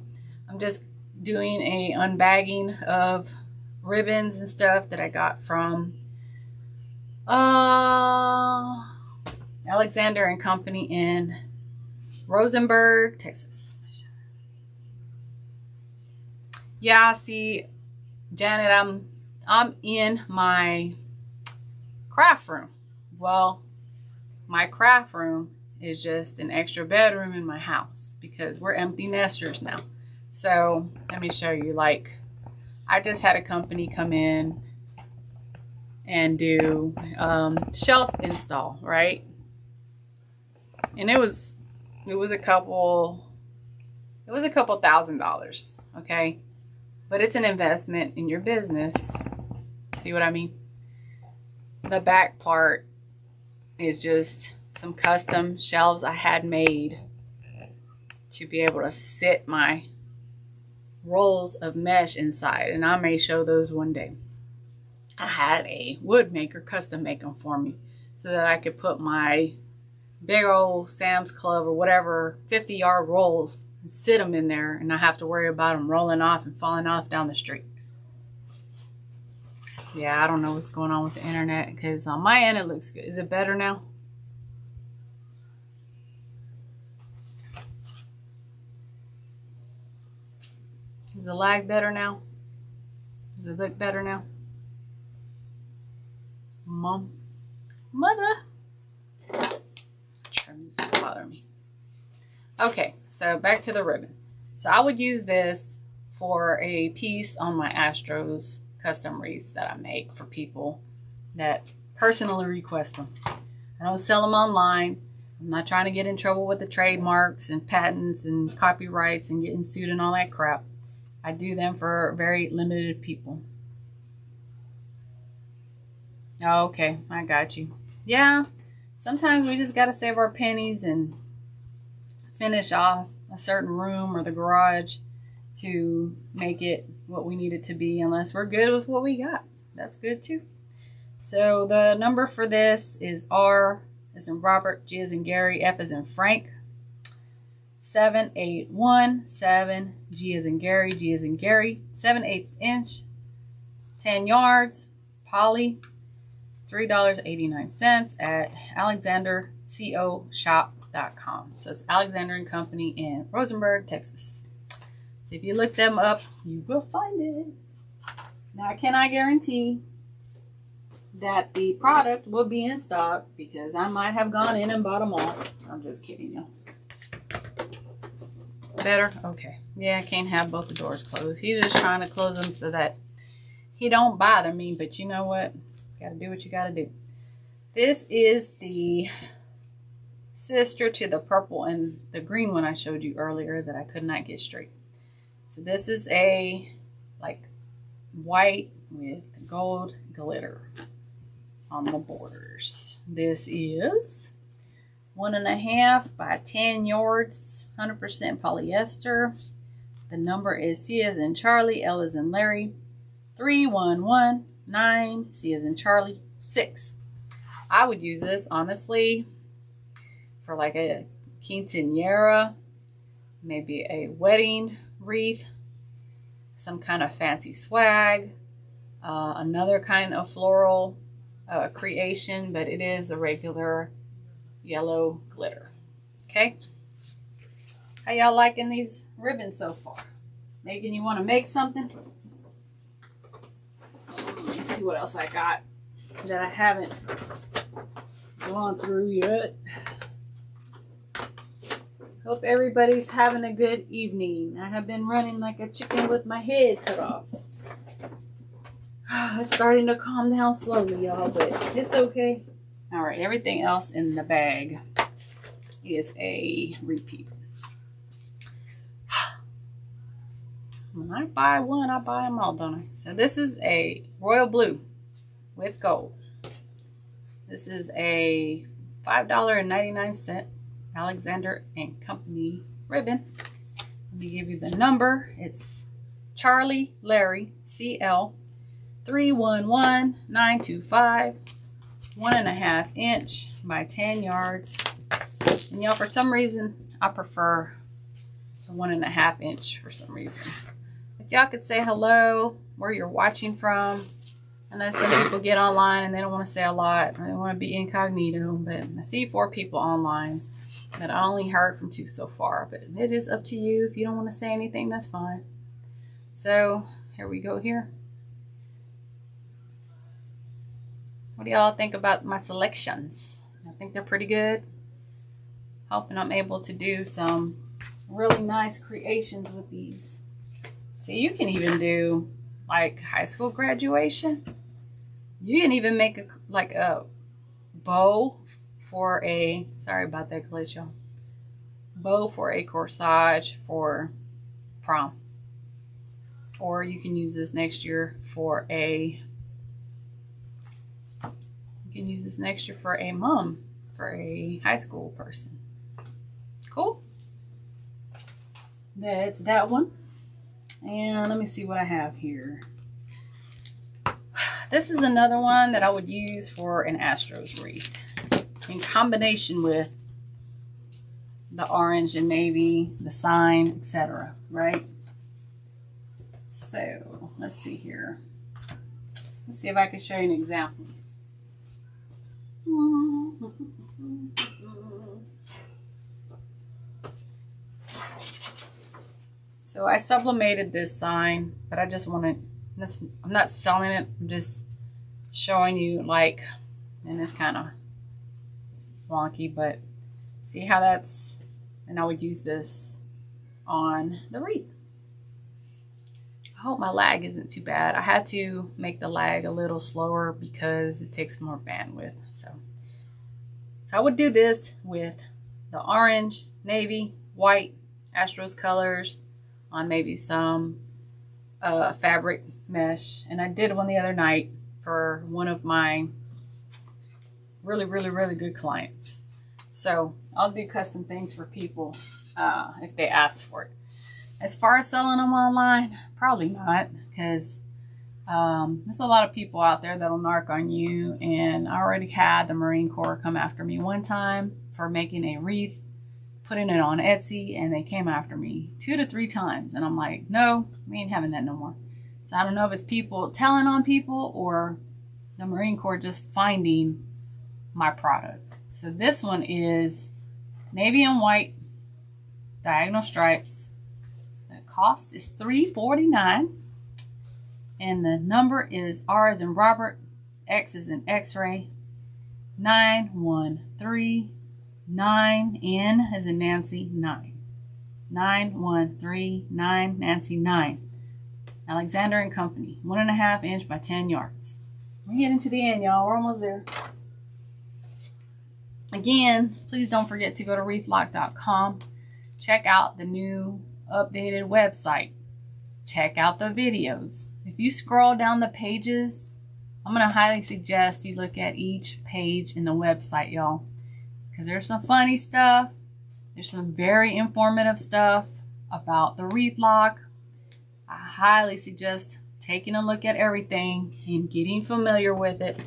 I'm just doing a unbagging of ribbons and stuff that I got from Alexander and Company in Rosenberg, Texas. Yeah, see, Janet, I'm in my craft room. Well, my craft room is just an extra bedroom in my house because we're empty nesters now. So let me show you, like, I just had a company come in and do shelf install, right? And it was a couple $1,000, okay? But it's an investment in your business. See what I mean? The back part is just some custom shelves I had made to be able to sit my rolls of mesh inside. And I may show those one day. I had a wood maker custom make them for me so that I could put my big old Sam's Club or whatever 50-yard rolls and sit them in there and not have to worry about them rolling off and falling off down the street. Yeah, I don't know what's going on with the internet because on my end it looks good. Is it better now? Is the lag better now? Does it look better now? Mom? Mother? This is bothering me. Okay, so back to the ribbon. So I would use this for a piece on my Astros custom wreaths that I make for people that personally request them. I don't sell them online. I'm not trying to get in trouble with the trademarks and patents and copyrights and getting sued and all that crap. I do them for very limited people. Okay, I got you. Yeah, sometimes we just got to save our pennies and finish off a certain room or the garage to make it what we need it to be, unless we're good with what we got. That's good too. So the number for this is R as in Robert, G as in Gary, F as in Frank, 7817, G as in Gary, G as in Gary, 7/8 inch, 10 yards, poly, $3.89 at alexandercoshop.com. So it's Alexander and Company in Rosenberg, Texas. So if you look them up, you will find it. Now, can I guarantee that the product will be in stock because I might have gone in and bought them all. I'm just kidding you. Better? Okay. Yeah, I can't have both the doors closed. He's just trying to close them so that he don't bother me, but you know what? Gotta do what you gotta do. This is the sister to the purple and the green one I showed you earlier that I could not get straight. So this is a like white with gold glitter on the borders. This is 1.5 by 10 yards, 100% polyester. The number is C as in Charlie, L as in Larry, 3119, C as in Charlie, 6. I would use this honestly for like a quinceañera, maybe a wedding wreath, some kind of fancy swag, another kind of floral creation, but it is a regular yellow glitter. Okay, how y'all liking these ribbons so far? Making you want to make something? Let me see what else I got that I haven't gone through yet. Hope everybody's having a good evening. I have been running like a chicken with my head cut off. It's starting to calm down slowly, y'all, but it's okay. All right, everything else in the bag is a repeat. When I buy one, I buy them all, don't I? So this is a royal blue with gold. This is a $5.99 Alexander and Company ribbon. Let me give you the number. It's Charlie Larry CL 311925, 1.5 inch by 10 yards. And y'all, for some reason, I prefer the 1.5 inch for some reason. If y'all could say hello, where you're watching from. I know some people get online and they don't want to say a lot, or they want to be incognito, but I see 4 people online that I only heard from 2 so far, but it is up to you. If you don't want to say anything, that's fine. So here we go here. What do y'all think about my selections? I think they're pretty good. Hoping I'm able to do some really nice creations with these. So you can even do like high school graduation. You can even make a bow for a, sorry about that glitch, y'all. Bow for a corsage for prom. Or you can use this next year for a, mom, for a high school person. Cool. That's that one. And let me see what I have here. This is another one that I would use for an Astros wreath in combination with the orange and navy, the sign, etc. Right? So let's see here. Let's see if I can show you an example. So I sublimated this sign, but I just want to, I'm not selling it, I'm just showing you, like, and it's kind of wonky, but see how that's, and I would use this on the wreath. I hope my lag isn't too bad. I had to make the lag a little slower because it takes more bandwidth. So I would do this with the orange, navy, white, Astros colors on maybe some fabric mesh. And I did one the other night for one of my really good clients. So I'll do custom things for people if they ask for it. As far as selling them online, probably not, because there's a lot of people out there that'll narc on you. And I already had the Marine Corps come after me one time for making a wreath, putting it on Etsy, and they came after me 2 to 3 times. And I'm like, no, we ain't having that no more. So I don't know if it's people telling on people or the Marine Corps just finding my product. So this one is navy and white, diagonal stripes. The cost is $3.49. And the number is R as in Robert, X as in X-ray, 9139, N as in Nancy, 9. 9139, Nancy, 9. Alexander and Company, 1.5 inch by 10 yards. We're getting to the end, y'all. We're almost there. Again, please don't forget to go to wreathlock.com. Check out the new updated website. Check out the videos. If you scroll down the pages, I'm going to highly suggest you look at each page in the website, y'all. Because there's some funny stuff. There's some very informative stuff about the Wreath Lock. I highly suggest taking a look at everything and getting familiar with it,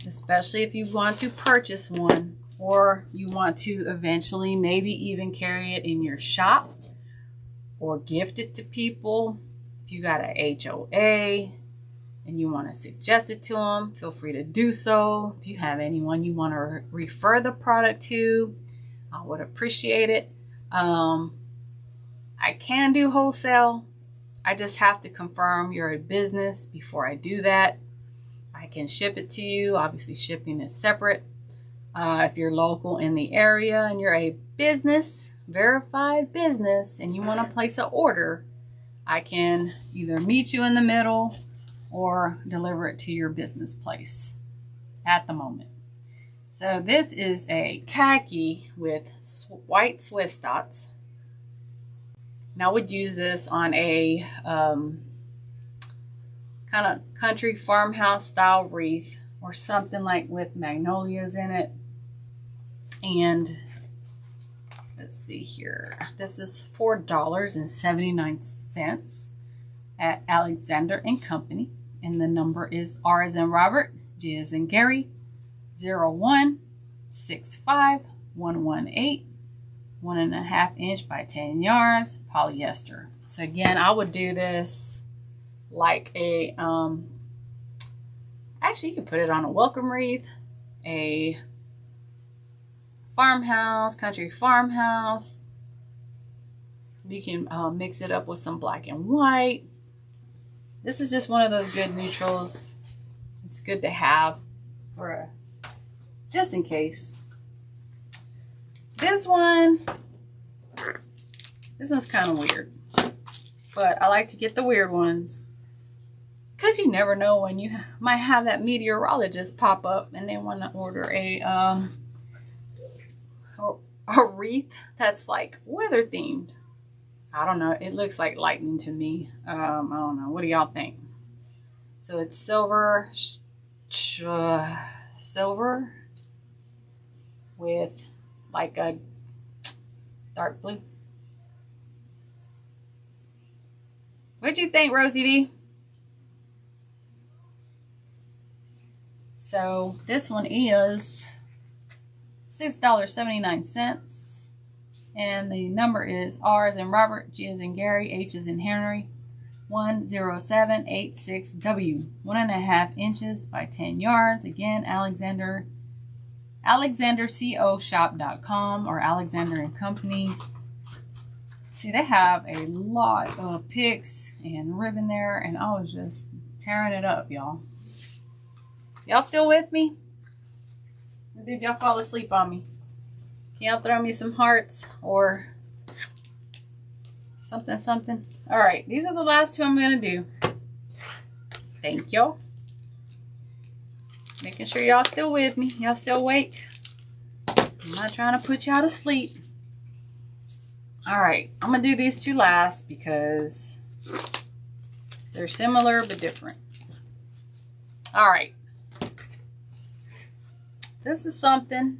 especially if you want to purchase one or you want to eventually maybe even carry it in your shop or gift it to people. If you got a HOA and you want to suggest it to them, feel free to do so. If you have anyone you want to refer the product to, I would appreciate it. I can do wholesale. I just have to confirm you're a business before I do that. I can ship it to you. Obviously, shipping is separate. If you're local in the area and you're a business, verified business, and you want to place an order, I can either meet you in the middle or deliver it to your business place at the moment. So this is a khaki with white Swiss dots. And I would use this on a kind of country farmhouse style wreath or something like with magnolias in it. And let's see here. This is $4.79 at Alexander and Company. And the number is R as in Robert, G as in Gary, 0165118, 1.5 inch by 10 yards, polyester. So again, I would do this like a, actually you could put it on a welcome wreath, a farmhouse, country farmhouse. You can mix it up with some black and white. This is just one of those good neutrals. It's good to have for just in case. This one's kind of weird, but I like to get the weird ones because you never know when you might have that meteorologist pop up and they want to order a wreath that's like weather themed. I don't know. It looks like lightning to me. I don't know. What do y'all think? So it's silver, silver with like a dark blue. What'd you think, Rosie D? So this one is $6.79. And the number is R as in Robert, G as in Gary, H as in Henry, 10786W, 1.5 inches by 10 yards. Again, alexandercoshop.com or Alexander and Company. See, they have a lot of picks and ribbon there, and I was just tearing it up, y'all. Y'all still with me? Or did y'all fall asleep on me? Can y'all throw me some hearts or something? All right, these are the last two I'm going to do. Thank y'all. Making sure y'all still with me. Y'all still awake? I'm not trying to put y'all to sleep. All right, I'm going to do these two last because they're similar but different. All right. This is something.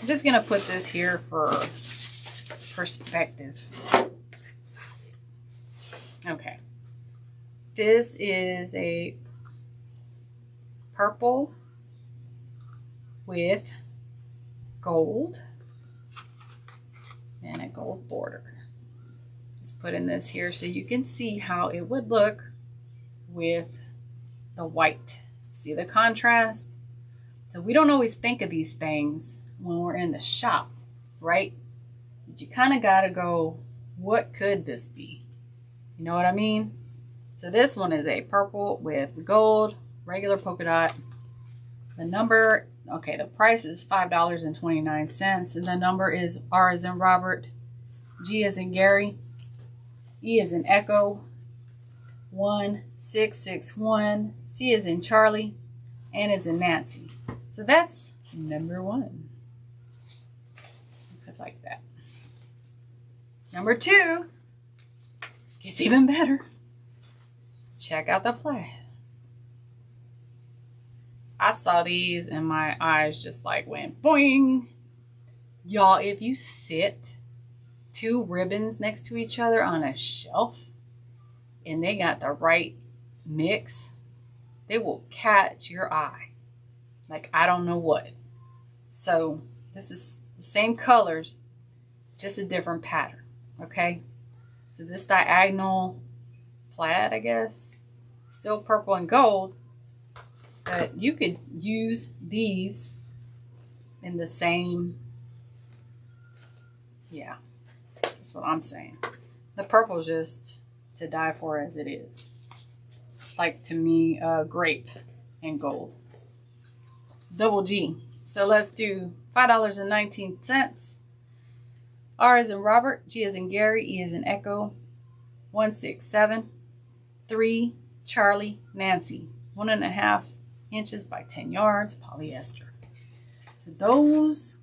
I'm just going to put this here for perspective. Okay. This is a purple with gold and a gold border. Just putting this here so you can see how it would look with the white. See the contrast? So we don't always think of these things when we're in the shop, right? But you kind of got to go, what could this be? You know what I mean? So this one is a purple with gold, regular polka dot. The number, okay, the price is $5.29. And the number is R as in Robert, G as in Gary, E as in Echo, 1661, C as in Charlie, N as in Nancy. So that's number one. Put like that. Number two gets even better. Check out the plaid. I saw these and my eyes just like went boing. Y'all, if you sit two ribbons next to each other on a shelf and they got the right mix, they will catch your eye. Like, I don't know what. So this is the same colors, just a different pattern. Okay. So this diagonal plaid, I guess, still purple and gold, but you could use these in the same, yeah, that's what I'm saying. The purple just to die for as it is. It's like, to me, grape and gold. Double G. So let's do $5.19. R as in Robert, G as in Gary, E as in Echo, 1673, Charlie, Nancy, 1.5 inches by 10 yards, polyester. So those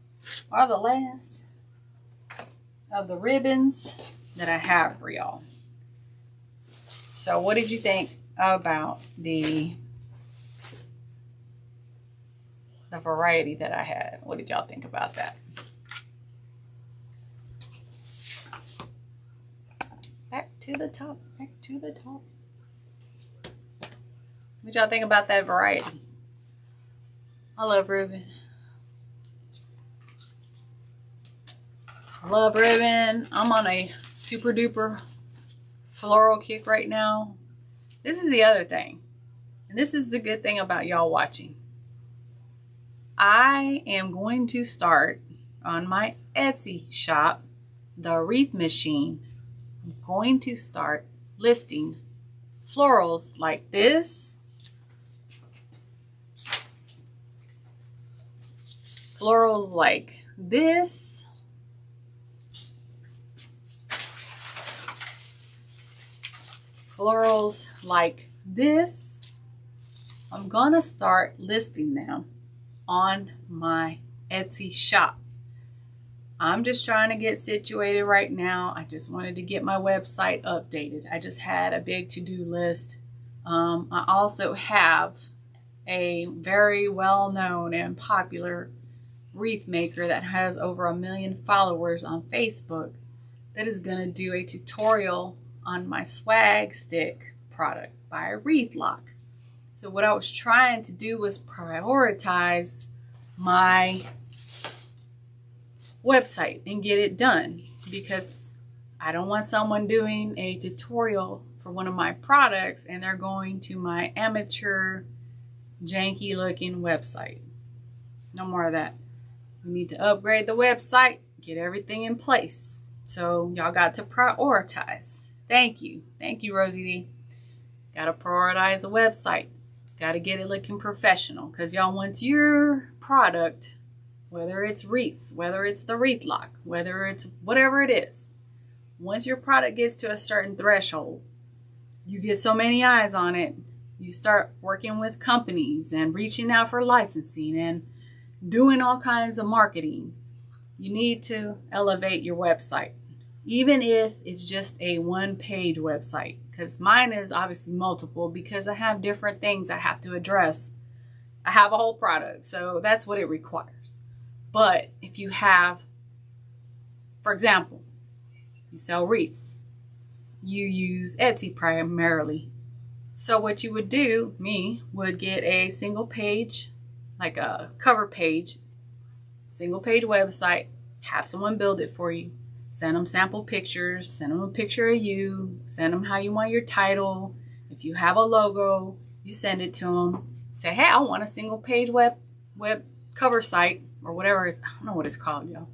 are the last of the ribbons that I have for y'all. So what did you think about the variety that I had? What did y'all think about that? Back to the top, back to the top. What y'all think about that variety? I love ribbon. I love ribbon. I'm on a super duper floral kick right now. This is the other thing. And this is the good thing about y'all watching. I am going to start on my Etsy shop, the Wreath Meshine. I'm going to start listing florals like this, florals like this, florals like this. I'm gonna start listing them on my Etsy shop. I'm just trying to get situated right now. I just wanted to get my website updated. I just had a big to-do list. I also have a very well-known and popular wreath maker that has over 1 million followers on Facebook that is going to do a tutorial on my swag stick product by Wreath Lock. So what I was trying to do was prioritize my website and get it done. because I don't want someone doing a tutorial for one of my products and they're going to my amateur, janky looking website. No more of that. We need to upgrade the website, get everything in place. So y'all got to prioritize. Thank you. Thank you, Rosie D. Got to prioritize the website. Got to get it looking professional, because y'all, once your product, whether it's wreaths, whether it's the wreath lock, whether it's whatever it is, once your product gets to a certain threshold, you get so many eyes on it, you start working with companies and reaching out for licensing and doing all kinds of marketing. You need to elevate your website, even if it's just a one-page website, because mine is obviously multiple because I have different things I have to address. I have a whole product, so that's what it requires. But if you have, for example, you sell wreaths, you use Etsy primarily. So what you would do, would get a single page, like a cover page, single page website, have someone build it for you, send them sample pictures, send them a picture of you, send them how you want your title. If you have a logo, you send it to them. Say, hey, I want a single page web cover site, or whatever it is. I don't know what it's called, y'all.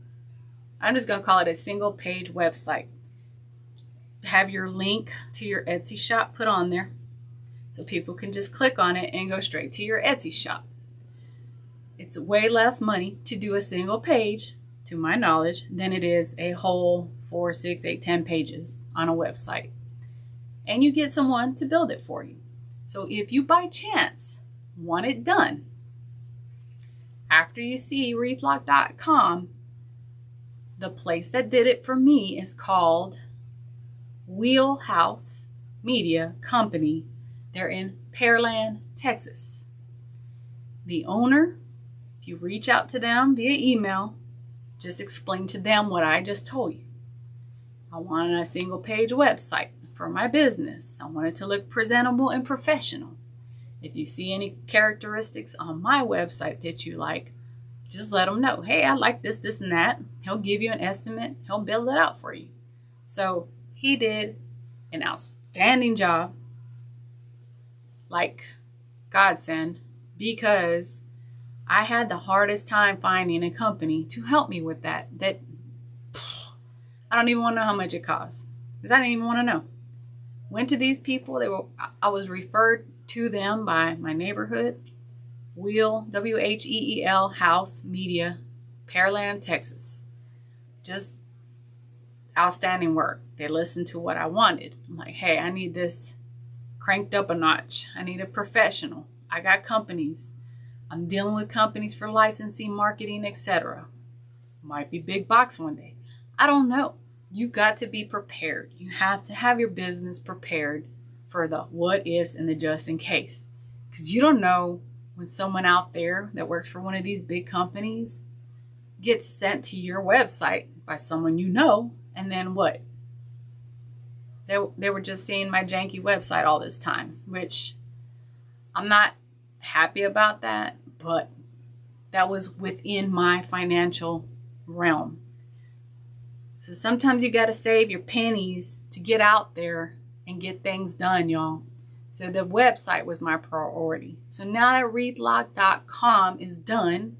I'm just going to call it a single page website. Have your link to your Etsy shop put on there so people can just click on it and go straight to your Etsy shop. It's way less money to do a single page, to my knowledge, than it is a whole 4, 6, 8, 10 pages on a website. And you get someone to build it for you. So if you by chance want it done, after you see wreathlock.com, the place that did it for me is called Wheelhouse Media Company. They're in Pearland, Texas. The owner, if you reach out to them via email, just explain to them what I just told you. I want a single page website for my business. I want it to look presentable and professional. If you see any characteristics on my website that you like, just let them know. Hey, I like this, this, and that. He'll give you an estimate. He'll build it out for you. So he did an outstanding job, like godsend, because I had the hardest time finding a company to help me with that. I don't even want to know how much it costs, because I didn't even want to know. Went to these people. I was referred to them by my neighborhood. WHEEL House Media, Pearland, Texas. Just outstanding work. They listened to what I wanted. I'm like, hey, I need this cranked up a notch. I need a professional. I got companies. I'm dealing with companies for licensing, marketing, etc. Might be big box one day. I don't know. You got to be prepared. You have to have your business prepared for the what ifs and the just in case. Because you don't know when someone out there that works for one of these big companies gets sent to your website by someone you know, and then what? They were just seeing my janky website all this time, which I'm not happy about that, but that was within my financial realm. So sometimes you got to save your pennies to get out there and get things done, y'all. So the website was my priority. So now that wreathlock.com is done,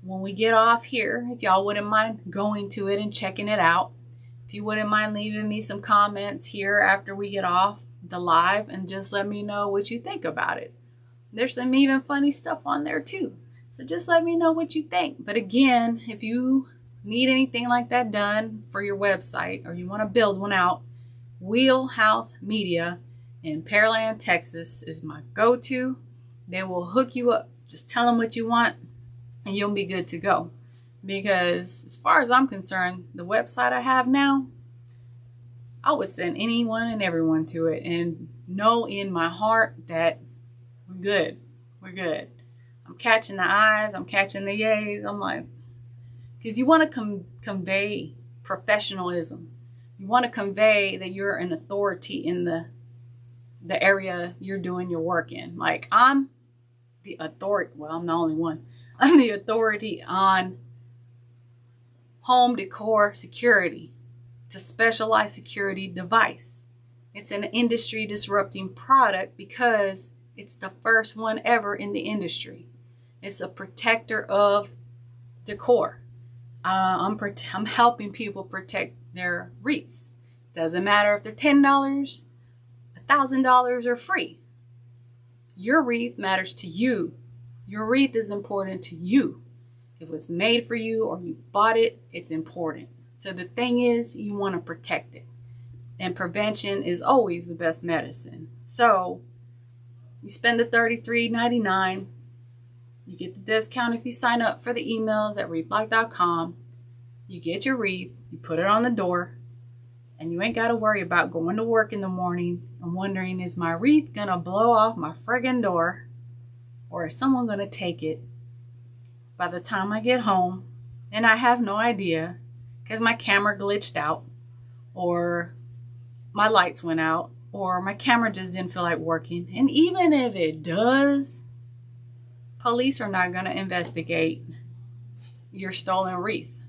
when we get off here, if y'all wouldn't mind going to it and checking it out, if you wouldn't mind leaving me some comments here after we get off the live, and just let me know what you think about it. There's some even funny stuff on there too. So just let me know what you think. But again, if you need anything like that done for your website, or you want to build one out, Wheelhouse Media in Pearland, Texas is my go-to. They will hook you up. Just tell them what you want and you'll be good to go. Because as far as I'm concerned, the website I have now, I would send anyone and everyone to it and know in my heart that we're good. We're good. I'm catching the eyes. I'm catching the yays. I'm like, because you want to convey professionalism. You want to convey that you're an authority in the area you're doing your work in. Like, I'm the authority. Well, I'm the only one. I'm the authority on home decor security. It's a specialized security device. It's an industry disrupting product because it's the first one ever in the industry. It's a protector of decor. I'm helping people protect their wreaths. Doesn't matter if they're $10, $1,000, or free. Your wreath matters to you. Your wreath is important to you. If it was made for you or you bought it, it's important. So the thing is, you want to protect it. And prevention is always the best medicine. So you spend the $33.99. You get the discount if you sign up for the emails at wreathblock.com. You get your wreath, you put it on the door, and you ain't got to worry about going to work in the morning and wondering, is my wreath going to blow off my friggin' door? Or is someone going to take it by the time I get home and I have no idea because my camera glitched out, or my lights went out, or my camera just didn't feel like working? And even if it does, police are not going to investigate your stolen wreath.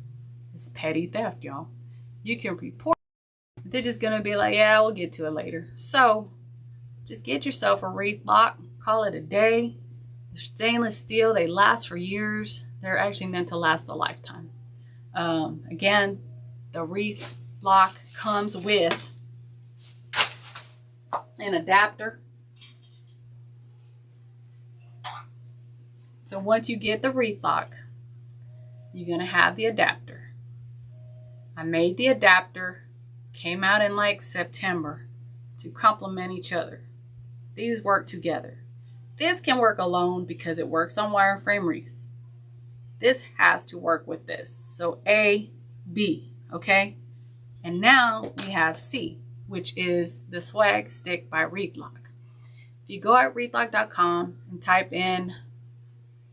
It's petty theft, y'all. You can report. They're just going to be like, yeah, we'll get to it later. So just get yourself a wreath lock. Call it a day. They're stainless steel. They last for years. They're actually meant to last a lifetime. Again, the wreath lock comes with an adapter. So once you get the wreath lock, you're going to have the adapter. I made the adapter. Came out in like September to complement each other. These work together. This can work alone because it works on wireframe wreaths. This has to work with this. So A, B, okay? And now we have C, which is the swag stick by Wreathlock. If you go at wreathlock.com and type in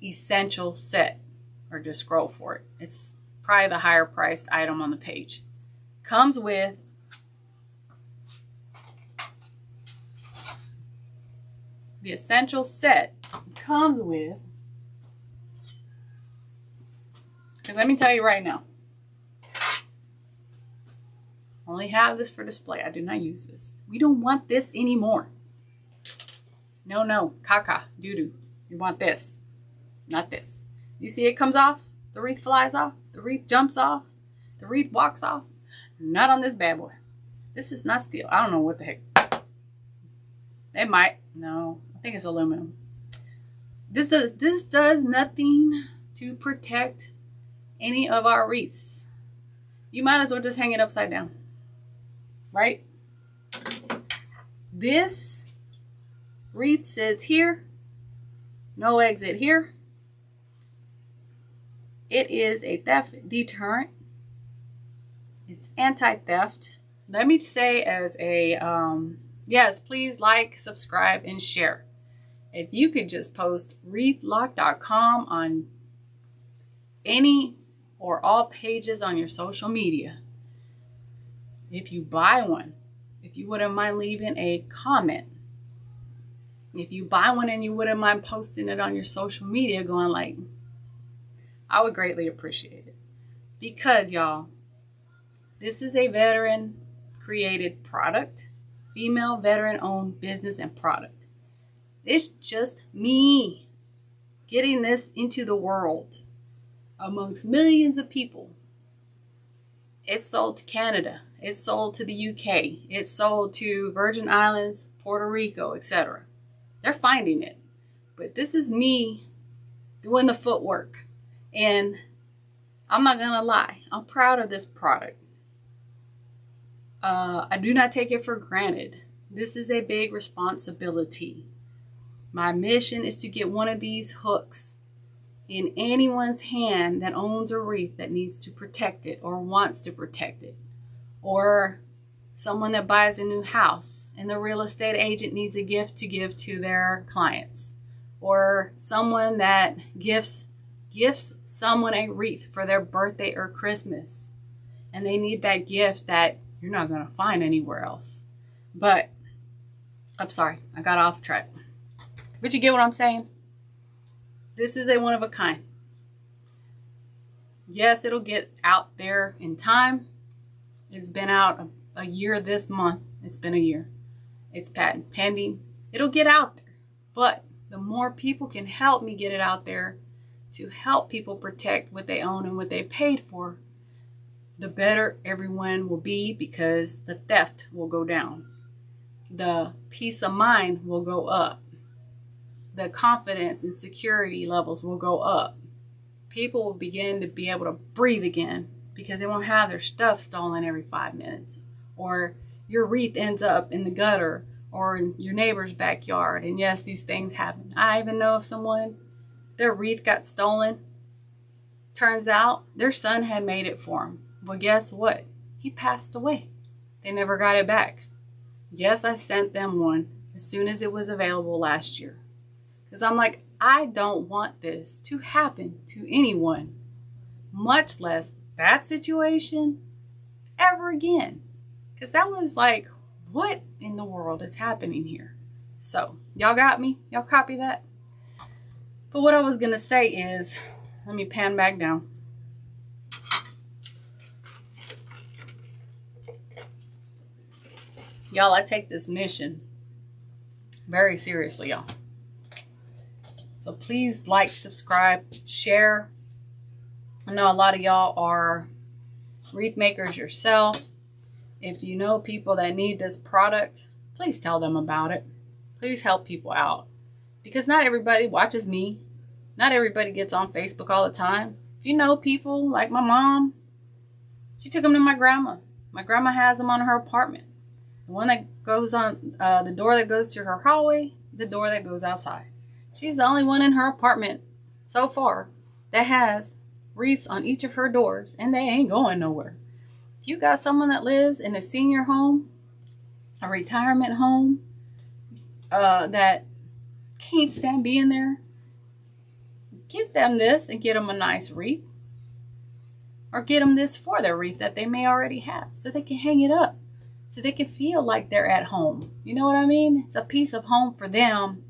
essential set, or just scroll for it, it's probably the higher priced item on the page. Comes with the essential set. Comes with, because let me tell you right now, I only have this for display. I do not use this. We don't want this anymore. No, caca, doo-doo. You want this, not this. You see it comes off, the wreath flies off, the wreath jumps off, the wreath walks off. Not on this bad boy. This is not steel. I don't know what the heck. It might. No, I think it's aluminum. This does nothing to protect any of our wreaths. You might as well just hang it upside down. Right? This wreath sits here. No exit here. It is a theft deterrent. It's anti-theft. Let me say as a, yes, please like, subscribe, and share. If you could just post wreathlock.com on any or all pages on your social media. If you buy one, if you wouldn't mind leaving a comment. If you buy one and you wouldn't mind posting it on your social media, going like, I would greatly appreciate it. Because y'all, this is a veteran created product, female veteran owned business and product. It's just me getting this into the world amongst millions of people. It's sold to Canada. It's sold to the UK. It's sold to Virgin Islands, Puerto Rico, etc. They're finding it. But this is me doing the footwork. And I'm not going to lie. I'm proud of this product. I do not take it for granted. This is a big responsibility. My mission is to get one of these hooks in anyone's hand that owns a wreath that needs to protect it or wants to protect it. Or someone that buys a new house and the real estate agent needs a gift to give to their clients. Or someone that gifts someone a wreath for their birthday or Christmas. And they need that gift that you're not going to find anywhere else. But, I'm sorry, I got off track. But you get what I'm saying? This is a one of a kind. Yes, it'll get out there in time. It's been out a year this month. It's been a year. It's patent pending. It'll get out there. But the more people can help me get it out there to help people protect what they own and what they paid for, the better everyone will be, because the theft will go down. The peace of mind will go up. The confidence and security levels will go up. People will begin to be able to breathe again because they won't have their stuff stolen every 5 minutes. Or your wreath ends up in the gutter or in your neighbor's backyard. And yes, these things happen. I even know of someone, their wreath got stolen. Turns out their son had made it for him. Well, guess what? He passed away. They never got it back. Yes, I sent them one as soon as it was available last year. Because I'm like, I don't want this to happen to anyone, much less that situation ever again. Because that was like, what in the world is happening here? So, y'all got me? Y'all copy that? But what I was going to say is, let me pan back down. Y'all, I take this mission very seriously, y'all. So please like, subscribe, share. I know a lot of y'all are wreath makers yourself. If you know people that need this product, please tell them about it. Please help people out. Because not everybody watches me. Not everybody gets on Facebook all the time. If you know people like my mom, she took them to my grandma. My grandma has them on her apartment. The one that goes on, the door that goes to her hallway, the door that goes outside. She's the only one in her apartment so far that has wreaths on each of her doors, and they ain't going nowhere. If you got someone that lives in a senior home, a retirement home, that can't stand being there, get them this and get them a nice wreath. Or get them this for their wreath that they may already have, so they can hang it up, so they can feel like they're at home. You know what I mean? It's a piece of home for them.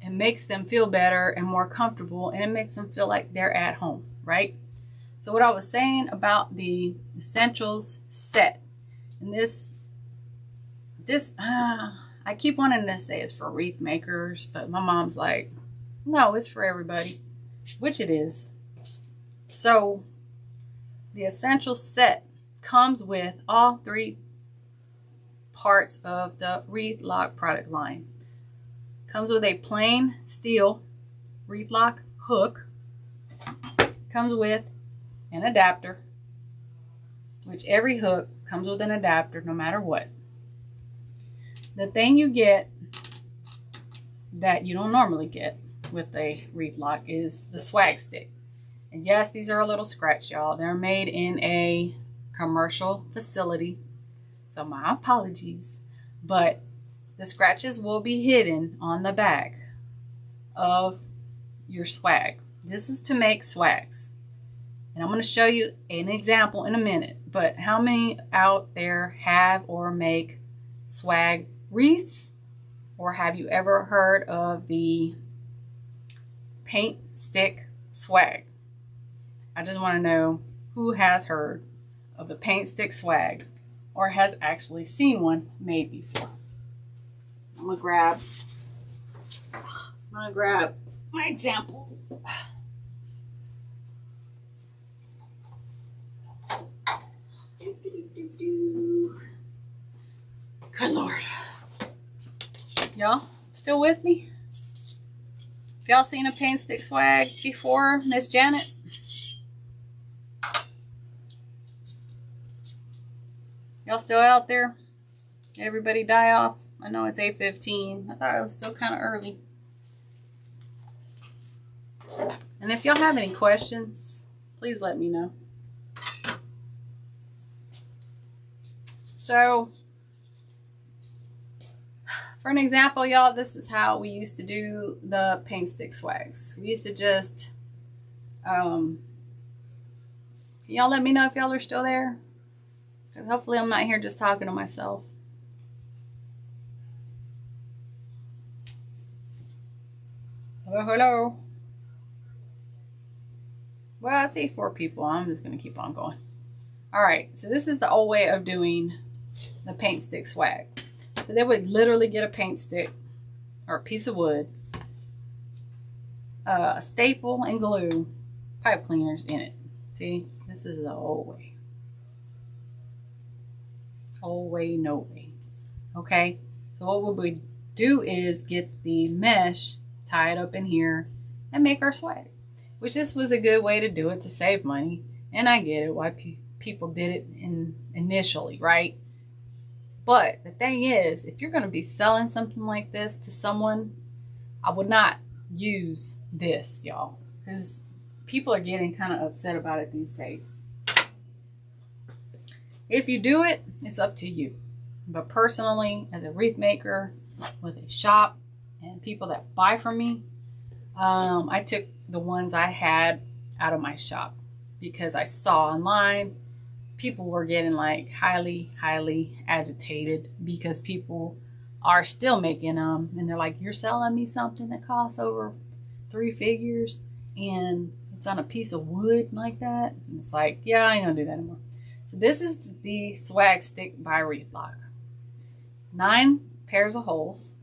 It makes them feel better and more comfortable, and it makes them feel like they're at home, right? So what I was saying about the essentials set, and I keep wanting to say it's for wreath makers, but my mom's like, no, it's for everybody, which it is. So the essential set comes with all 3 parts of the Wreath Lock product line. Comes with a plain steel wreath lock hook. Comes with an adapter, which every hook comes with an adapter no matter what. The thing you get that you don't normally get with a wreath lock is the swag stick. And yes, these are a little scratch, y'all. They're made in a commercial facility, so my apologies. But the scratches will be hidden on the back of your swag. This is to make swags. And I'm going to show you an example in a minute. But how many out there have or make swag wreaths? Or have you ever heard of the paint stick swag? I just want to know who has heard of the paint stick swag or has actually seen one made before. I'm gonna grab my example. Good Lord. Y'all still with me? Have y'all seen a paint stick swag before, Miss Janet? Y'all still out there? Everybody die off? I know it's 8:15. I thought it was still kind of early. And if y'all have any questions, please let me know. So, for an example, y'all, this is how we used to do the paint stick swags. We used to just, can y'all let me know if y'all are still there? Because hopefully I'm not here just talking to myself. Hello, hello. Well, I see 4 people. I'm just going to keep on going. All right, so this is the old way of doing the paint stick swag. So they would literally get a paint stick or a piece of wood, a staple, and glue pipe cleaners in it. See, this is the old way. Old way, no way. Okay, so what would we do is get the mesh tied up in here and make our swag, which this was a good way to do it to save money. And I get it why people did it initially, right? But the thing is, if you're going to be selling something like this to someone, I would not use this, y'all, because people are getting kind of upset about it these days. If you do it, it's up to you. But personally, as a wreath maker with a shop and people that buy from me, I took the ones I had out of my shop because I saw online people were getting like highly agitated because people are still making them, and they're like, you're selling me something that costs over 3 figures and it's on a piece of wood like that. And it's like, yeah, I ain't gonna do that anymore. So this is the swag stick by Wreath Lock. 9 pairs of holes.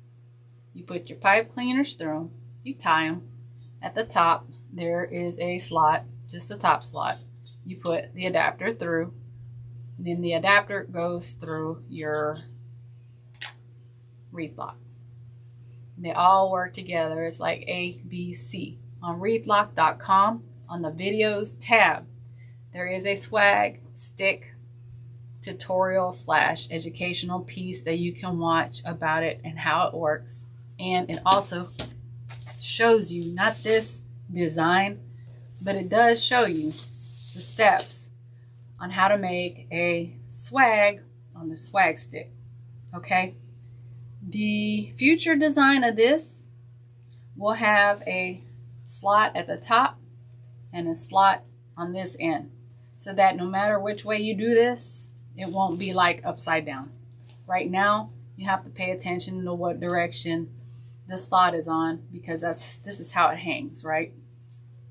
You put your pipe cleaners through them. You tie them. At the top there is a slot, just the top slot. You put the adapter through. Then the adapter goes through your Wreath Lock. They all work together. It's like A, B, C. On wreathlock.com, on the videos tab, there is a swag stick tutorial / educational piece that you can watch about it and how it works. And it also shows you not this design, but it does show you the steps on how to make a swag on the swag stick. Okay, the future design of this will have a slot at the top and a slot on this end, so that no matter which way you do this, it won't be like upside down. Right now you have to pay attention to what direction the slot is on, because this is how it hangs, right?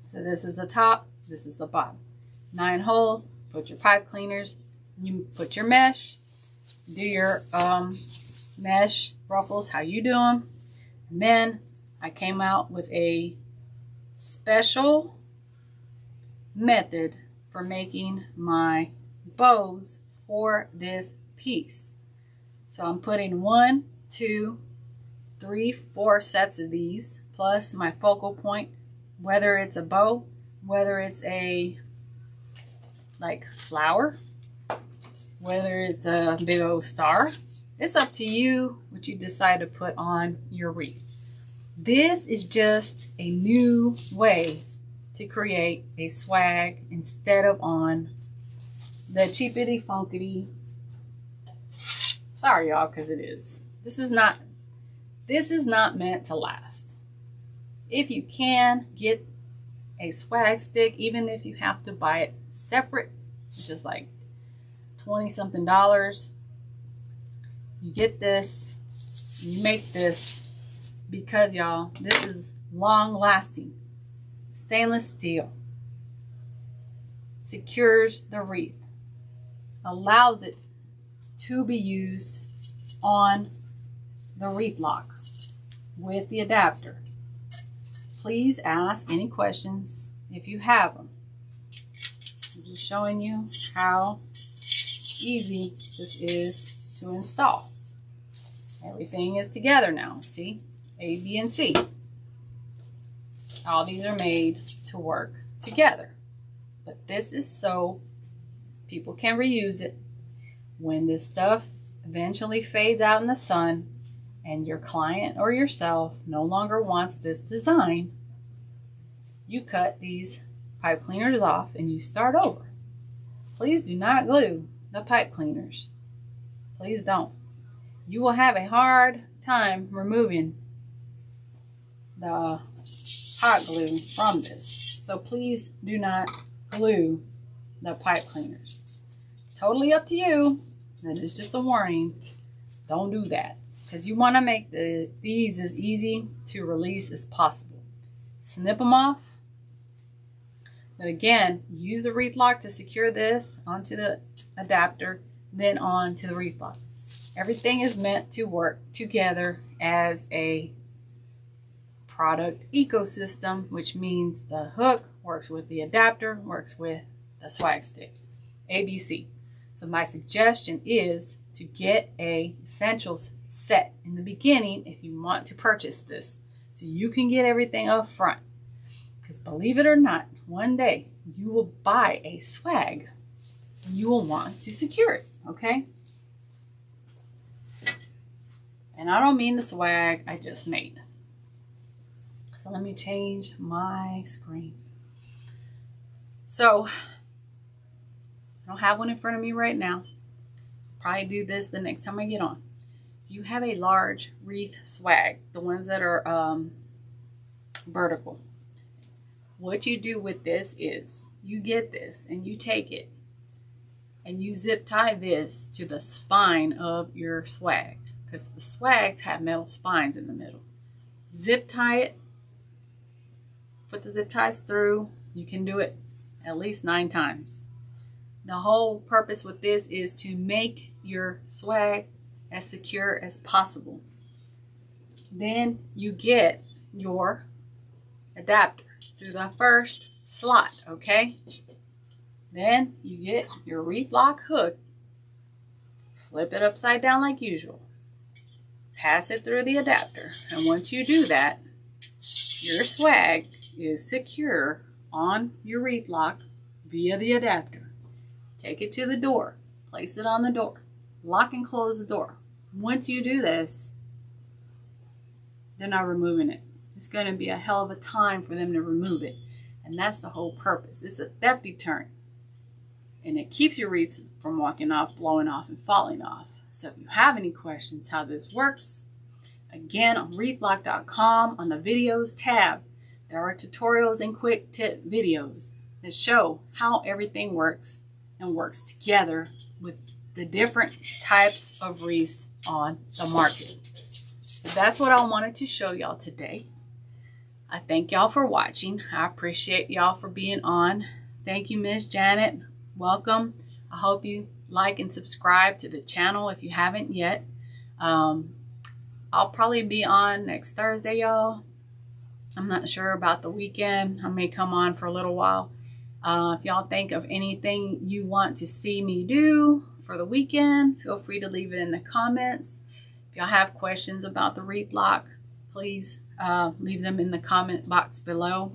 So this is the top, this is the bottom. 9 holes. Put your pipe cleaners, you put your mesh, do your mesh ruffles, how you do them. And then I came out with a special method for making my bows for this piece. So I'm putting 1, 2, 3, 4 sets of these, plus my focal point, whether it's a bow, whether it's a like flower, whether it's a big old star. It's up to you what you decide to put on your wreath. This is just a new way to create a swag instead of on the cheapity funkity. Sorry y'all, because it is. This is not meant to last. If you can get a swag stick, even if you have to buy it separate, which is like $20 something, you get this, you make this, because y'all, this is long lasting stainless steel, secures the wreath, allows it to be used on the Wreath Lock with the adapter. Please ask any questions if you have them. I'm just showing you how easy this is to install. Everything is together now. See? A, B, and C. All these are made to work together. But this is so people can reuse it. When this stuff eventually fades out in the sun and your client or yourself no longer wants this design, you cut these pipe cleaners off and you start over. Please do not glue the pipe cleaners. Please don't. You will have a hard time removing the hot glue from this. So please do not glue the pipe cleaners. Totally up to you. And it's just a warning. Don't do that, because you want to make these as easy to release as possible. Snip them off. But again, use the wreath lock to secure this onto the adapter, then onto the wreath lock. Everything is meant to work together as a product ecosystem, which means the hook works with the adapter, works with the swag stick. ABC. So my suggestion is to get a essentials set in the beginning if you want to purchase this, so you can get everything up front. Because believe it or not, one day you will buy a swag and you will want to secure it, okay? And I don't mean the swag I just made. So let me change my screen. So I don't have one in front of me right now. Probably do this the next time I get on. You have a large wreath swag, the ones that are vertical. What you do with this is you get this and you take it and you zip tie this to the spine of your swag, because the swags have metal spines in the middle. Zip tie it, put the zip ties through. You can do it at least 9 times. The whole purpose with this is to make your swag as secure as possible. Then you get your adapter through the first slot, okay? Then you get your wreath lock hook, flip it upside down like usual, pass it through the adapter, and once you do that, your swag is secure on your wreath lock via the adapter. Take it to the door, place it on the door, lock and close the door. Once you do this, they're not removing it. It's going to be a hell of a time for them to remove it. And that's the whole purpose. It's a theft deterrent. And it keeps your wreaths from walking off, blowing off, and falling off. So if you have any questions how this works, again, on wreathlock.com, on the videos tab, there are tutorials and quick tip videos that show how everything works and works together with the different types of wreaths on the market. So that's what I wanted to show y'all today. I thank y'all for watching. I appreciate y'all for being on. Thank you, Miss Janet. Welcome. I hope you like and subscribe to the channel if you haven't yet. I'll probably be on next Thursday, y'all. I'm not sure about the weekend. I may come on for a little while. If y'all think of anything you want to see me do for the weekend, feel free to leave it in the comments. If y'all have questions about the wreath lock, please leave them in the comment box below.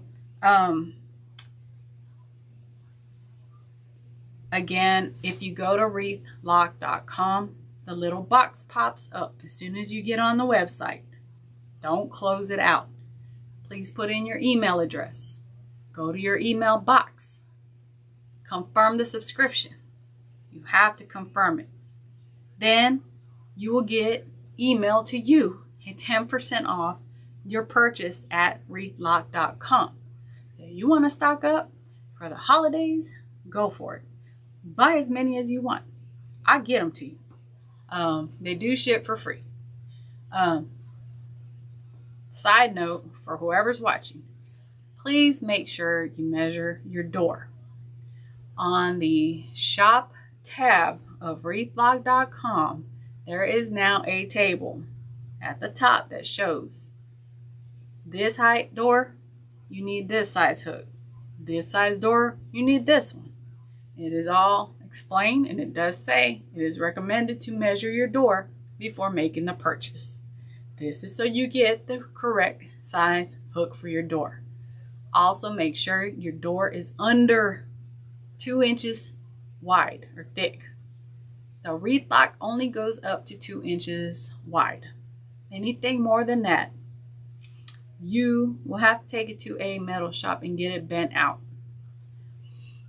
Again, if you go to wreathlock.com, the little box pops up as soon as you get on the website. Don't close it out. Please put in your email address. Go to your email box. Confirm the subscription. You have to confirm it. Then you will get emailed to you a 10% off your purchase at wreathlock.com. If you want to stock up for the holidays, go for it. Buy as many as you want. I get them to you. They do ship for free. Side note for whoever's watching, please make sure you measure your door. On the shop tab of wreathlock.com, there is now a table at the top that shows this height door, you need this size hook. This size door, you need this one. It is all explained, and it does say it is recommended to measure your door before making the purchase. This is so you get the correct size hook for your door. Also, make sure your door is under 2 inches wide or thick. The wreath lock only goes up to 2 inches wide. Anything more than that, you will have to take it to a metal shop and get it bent out,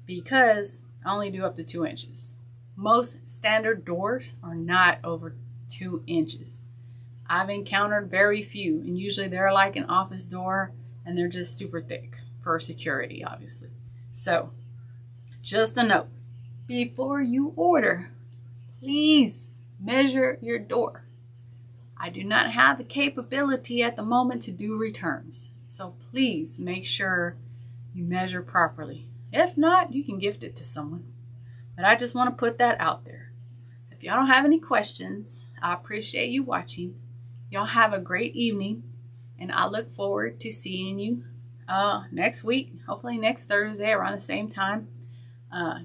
because I only do up to 2 inches. Most standard doors are not over 2 inches. I've encountered very few, and usually they're like an office door and they're just super thick for security, obviously. So just a note, before you order, please measure your door. I do not have the capability at the moment to do returns, so please make sure you measure properly. If not, you can gift it to someone. But I just want to put that out there. If y'all don't have any questions, I appreciate you watching. Y'all have a great evening, and I look forward to seeing you next week, hopefully next Thursday around the same time.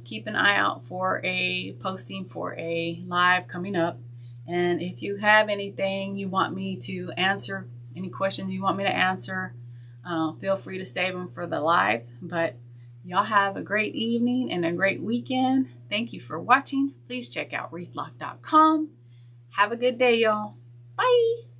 Keep an eye out for a posting for a live coming up. And if you have anything you want me to answer, any questions you want me to answer, feel free to save them for the live. But y'all have a great evening and a great weekend. Thank you for watching. Please check out wreathlock.com. Have a good day, y'all. Bye.